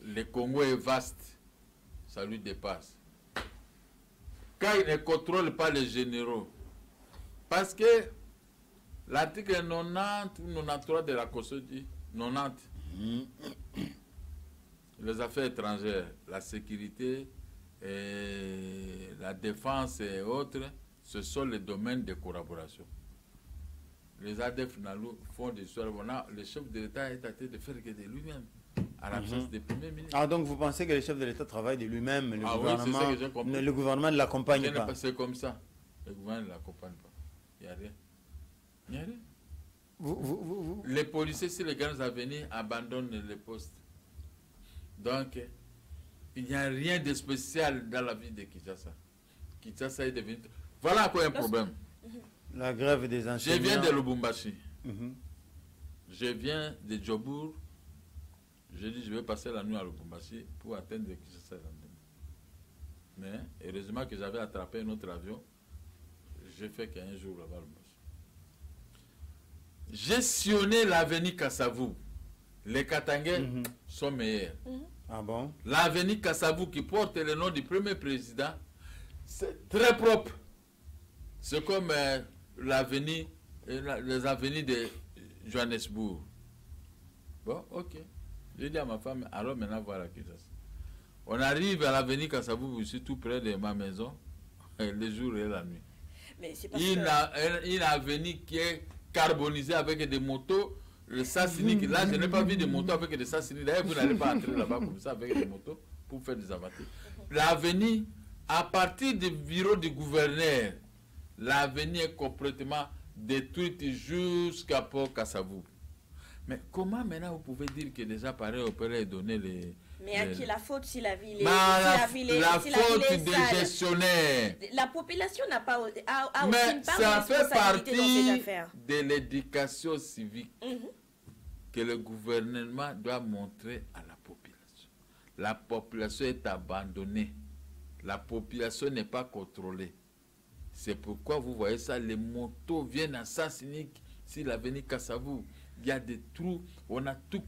Le Congo est vaste, ça lui dépasse. Quand il ne contrôle pas les généraux, parce que l'article 90 ou 93 de la Constitution dit 90. Les affaires étrangères, la sécurité, et la défense et autres, ce sont les domaines de collaboration. Les ADF Nalou font des histoires. Le chef de l'État est à de faire que de lui-même, à l'absence des premiers ministres. Ah, donc vous pensez que le chef de l'État travaille de lui-même, le gouvernement ne l'accompagne pas? C'est comme ça. Le gouvernement ne l'accompagne pas. Il n'y a rien. Il n'y a rien. Les policiers, si les grands avenirs abandonnent les postes. Donc, il n'y a rien de spécial dans la vie de Kinshasa. Kinshasa est devenu... Voilà quoi un problème. La grève des enseignants. Je viens de Lubumbashi. Je viens de Djobour. Je dis je vais passer la nuit à Lubumbashi pour atteindre Kinshasa. Mais heureusement que j'avais attrapé un autre avion. J'ai fait qu'un jour là-bas à Lubumbashi. J'ai sillonné l'avenue Kassavou. Les Katangais sont meilleurs. Ah bon? L'avenue Kassavou qui porte le nom du premier président, c'est très propre. C'est comme l'avenue, les avenues de Johannesburg. Bon, ok. J'ai dit à ma femme, alors maintenant voilà Kinshasa. On arrive à l'avenue Kassavou, je suis tout près de ma maison, le jour et la nuit. Mais c'est parce Une avenue qui est carbonisée avec des motos, le sens cynique. Là, je n'ai pas vu de motos avec des sens cyniques. D'ailleurs, vous n'allez pas entrer là-bas comme ça avec des motos pour faire des avatars. L'avenue, à partir du bureau du gouverneur, l'avenue est complètement détruite jusqu'à Port Kassavou. Mais comment maintenant vous pouvez dire que déjà pareil opéré et donner les... Mais à qui la faute si la ville est... La faute des gestionnaires. La population n'a pas... Mais ça fait partie de l'éducation civique que le gouvernement doit montrer à la population. La population est abandonnée. La population n'est pas contrôlée. C'est pourquoi vous voyez ça, les motos viennent à sens unique. Si l'avenue Kassavou, il y a des trous, on a tout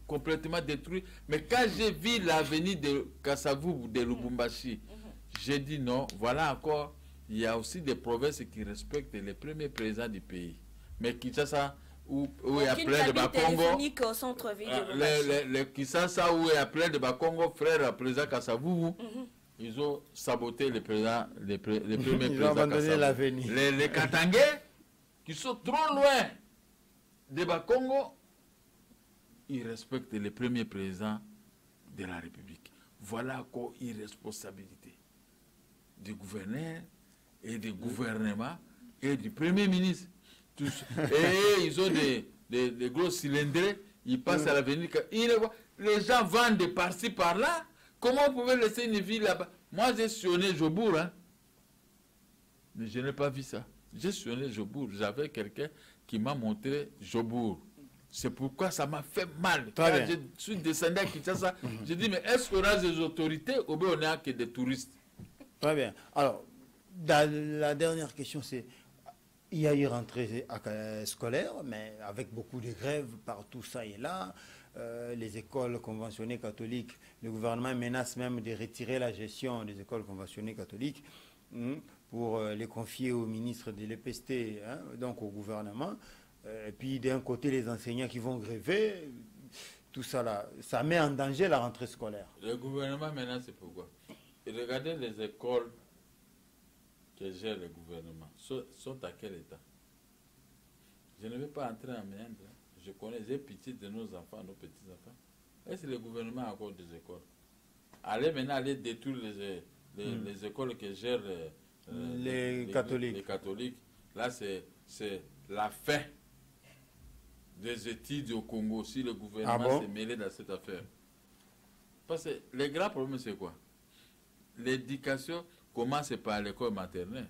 complètement détruit. Mais quand j'ai vu l'avenir de Kasavubu, de Lubumbashi, j'ai dit non, voilà encore, il y a aussi des provinces qui respectent les premiers présidents du pays. Mais Kinshasa, où il y a plein de Bakongo, au centre-ville les Kinshasa, où il y a plein de Bakongo, frères président Kasavubu, ils ont saboté les premiers présidents Kasavubu. Les Katangais, qui sont trop loin de Bakongo, ils respectent les premiers présidents de la République. Voilà encore irresponsabilité du gouverneur et du gouvernement et du premier ministre. Tous. Et ils ont des gros cylindrés, ils passent à l'avenir. Les gens vendent de par-ci par-là. Comment vous pouvez laisser une ville là-bas? Moi, j'ai sillonné Jobour, hein. Mais je n'ai pas vu ça. J'ai sillonné Jobour. J'avais quelqu'un qui m'a montré Jobour. C'est pourquoi ça m'a fait mal. Quand je suis descendu à Kinshasa, j'ai dit, mais est-ce qu'on a des autorités ou bien on n'a que des touristes? Très bien. Alors, la dernière question, c'est, il y a eu rentrée scolaire, mais avec beaucoup de grèves partout, ça et là. Les écoles conventionnées catholiques, le gouvernement menace même de retirer la gestion des écoles conventionnées catholiques pour les confier au ministre de l'EPST, hein, donc au gouvernement. Et puis d'un côté, les enseignants qui vont gréver, tout ça là, ça met en danger la rentrée scolaire. Le gouvernement maintenant, c'est pourquoi? Et regardez les écoles que gère le gouvernement. Sont à quel état? Je ne vais pas entrer en méandre. Je connais, j'ai pitié de nos enfants, nos petits-enfants. Est-ce que le gouvernement a encore des écoles? Allez maintenant, aller détruire les écoles que gèrent les catholiques. Les catholiques. Là, c'est la fin des études au Congo, si le gouvernement s'est mêlé dans cette affaire. Parce que le grand problème, c'est quoi? L'éducation commence par l'école maternelle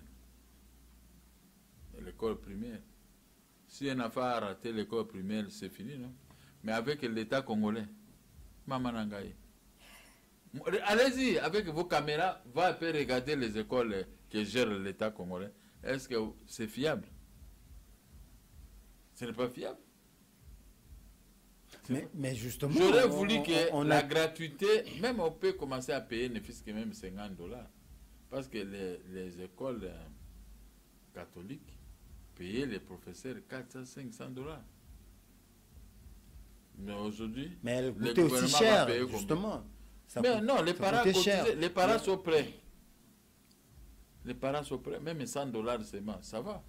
et l'école primaire. Si un enfant a raté l'école primaire, c'est fini, non? Mais avec l'État congolais, Maman Nangaï, allez-y, avec vos caméras, va un peu regarder les écoles que gère l'État congolais. Est-ce que c'est fiable? Ce n'est pas fiable. Mais justement, j'aurais voulu que la gratuité, même on peut commencer à payer ne fût-ce que même $50. Parce que les écoles catholiques payaient les professeurs $400-500. Mais aujourd'hui, le gouvernement aussi cher, va payer justement. Mais non, les parents sont prêts. Les parents sont prêts. Même $100 seulement, ça va.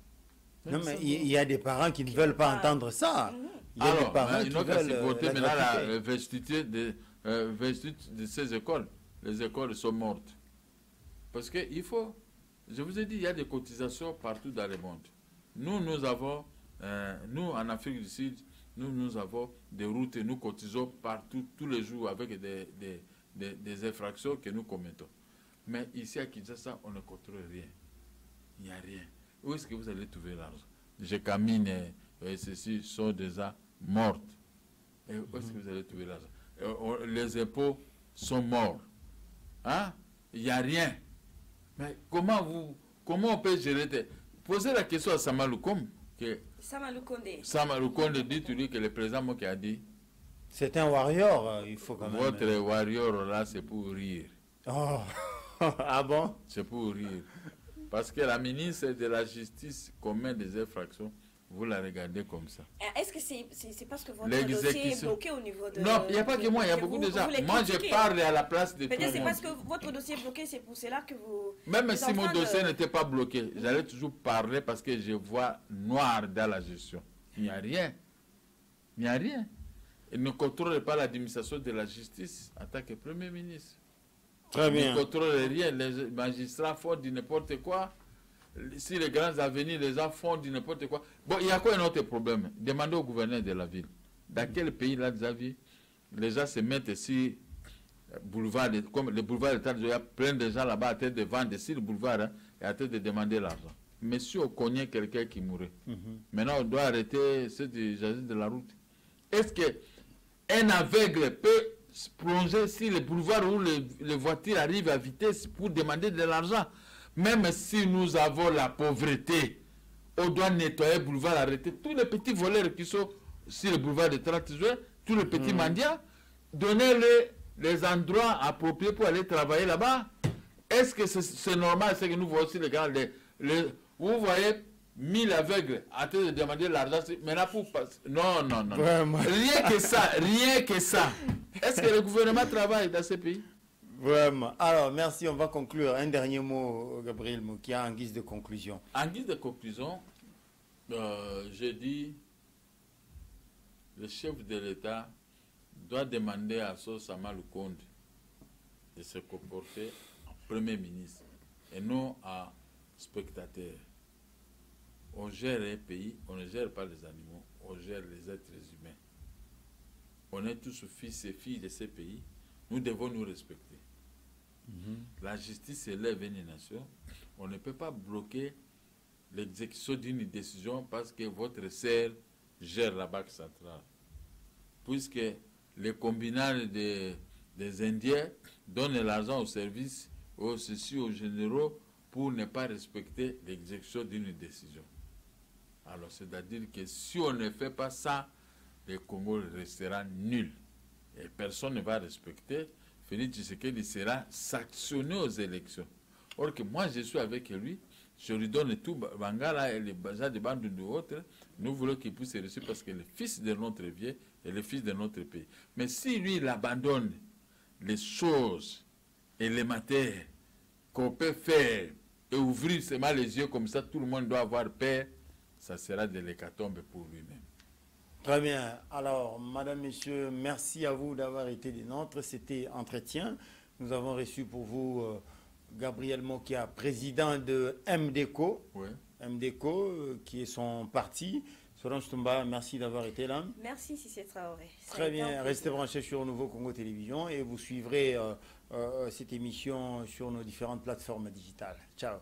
Non, mais il y a des parents qui ne veulent pas entendre ça. Il y a des parents qui veulent voter maintenant la vestitude de ces écoles. Les écoles sont mortes. Parce qu'il faut... Je vous ai dit, il y a des cotisations partout dans le monde. Nous avons... nous, en Afrique du Sud, nous avons des routes et nous cotisons partout, tous les jours, avec des infractions que nous commettons. Mais ici à Kinshasa, on ne contrôle rien. Il n'y a rien. Où est-ce que vous allez trouver l'argent? Les camines et ceci sont déjà mortes. Et où est-ce que vous allez trouver l'argent? Les impôts sont morts. Hein? Il n'y a rien. Mais comment on peut gérer? Posez la question à Samalou Konde. Samalou Konde dit que le président Moki a dit. C'est un warrior, il faut quand même. Votre warrior là, c'est pour rire. Oh. Ah bon? C'est pour rire. Parce que la ministre de la Justice commet des infractions, vous la regardez comme ça. Est-ce que c'est parce que votre dossier est bloqué au niveau de... Non, il n'y a pas que moi, il y a beaucoup de gens. Moi, je parle à la place de tout le monde. C'est parce que votre dossier est bloqué, c'est pour cela que vous... Même si mon dossier n'était pas bloqué, j'allais toujours parler parce que je vois noir dans la gestion. Il n'y a rien. Il n'y a rien. Il ne contrôle pas l'administration de la justice en tant que Premier ministre. Très bien. Ils ne contrôlent rien. Les magistrats font du n'importe quoi. Si les grands avenirs, les gens font du n'importe quoi. Bon, il y a quoi un autre problème? Demandez au gouverneur de la ville. Dans quel pays, là, Xavier, les gens se mettent ici, boulevard, comme le boulevard de il y a plein de gens là-bas à tête de vendre ici le boulevard hein, et à tête de demander l'argent. Mais si on connaît quelqu'un qui mourrait, maintenant on doit arrêter ceux de la route. Est-ce qu'un aveugle peut plonger si le boulevard où les voitures arrivent à vitesse pour demander de l'argent? Même si nous avons la pauvreté, on doit nettoyer le boulevard, arrêter tous les petits voleurs qui sont sur le boulevard de 30 juin, tous les petits mendiants, donnez-les les endroits appropriés pour aller travailler là-bas. Est-ce que c'est normal, c'est que nous voyons aussi les gars, vous voyez 1000 aveugles en train de demander l'argent, maintenant pour passer. Non, non, non. Vraiment. Rien que ça, rien que ça. Est-ce que le gouvernement travaille dans ce pays? Vraiment. Alors, merci. On va conclure. Un dernier mot, Gabriel Mokia, en guise de conclusion. En guise de conclusion, je dis, le chef de l'État doit demander à Sosama Lukonde de se comporter en Premier ministre et non en spectateur. On gère un pays, on ne gère pas les animaux, on gère les êtres humains. On est tous fils et filles de ces pays, nous devons nous respecter. La justice élève une nation, on ne peut pas bloquer l'exécution d'une décision parce que votre sœur gère la banque centrale. Puisque les combinats des Indiens donnent l'argent aux services, aux généraux pour ne pas respecter l'exécution d'une décision. Alors, c'est-à-dire que si on ne fait pas ça, le Congo restera nul. Et personne ne va respecter. Félix Tshisekedi sera sanctionné aux élections. Or que moi, je suis avec lui, je lui donne tout, Bangala et les gens de bandes de autres, nous voulons qu'il puisse réussir parce que le fils de notre vieux est le fils de notre pays. Mais si lui, il abandonne les choses et les matières qu'on peut faire et ouvrir seulement les yeux comme ça, tout le monde doit avoir peur, ça sera de l'hécatombe pour lui-même. Très bien. Alors, madame, messieurs, merci à vous d'avoir été des nôtres. C'était Entretien. Nous avons reçu pour vous Gabriel Mokia, président de MDECO. Oui. MDECO, qui est son parti. Solange Toumba, merci d'avoir été là. Merci, Cissé Traoré. Très bien. Restez branchés sur Nouveau Congo Télévision et vous suivrez cette émission sur nos différentes plateformes digitales. Ciao.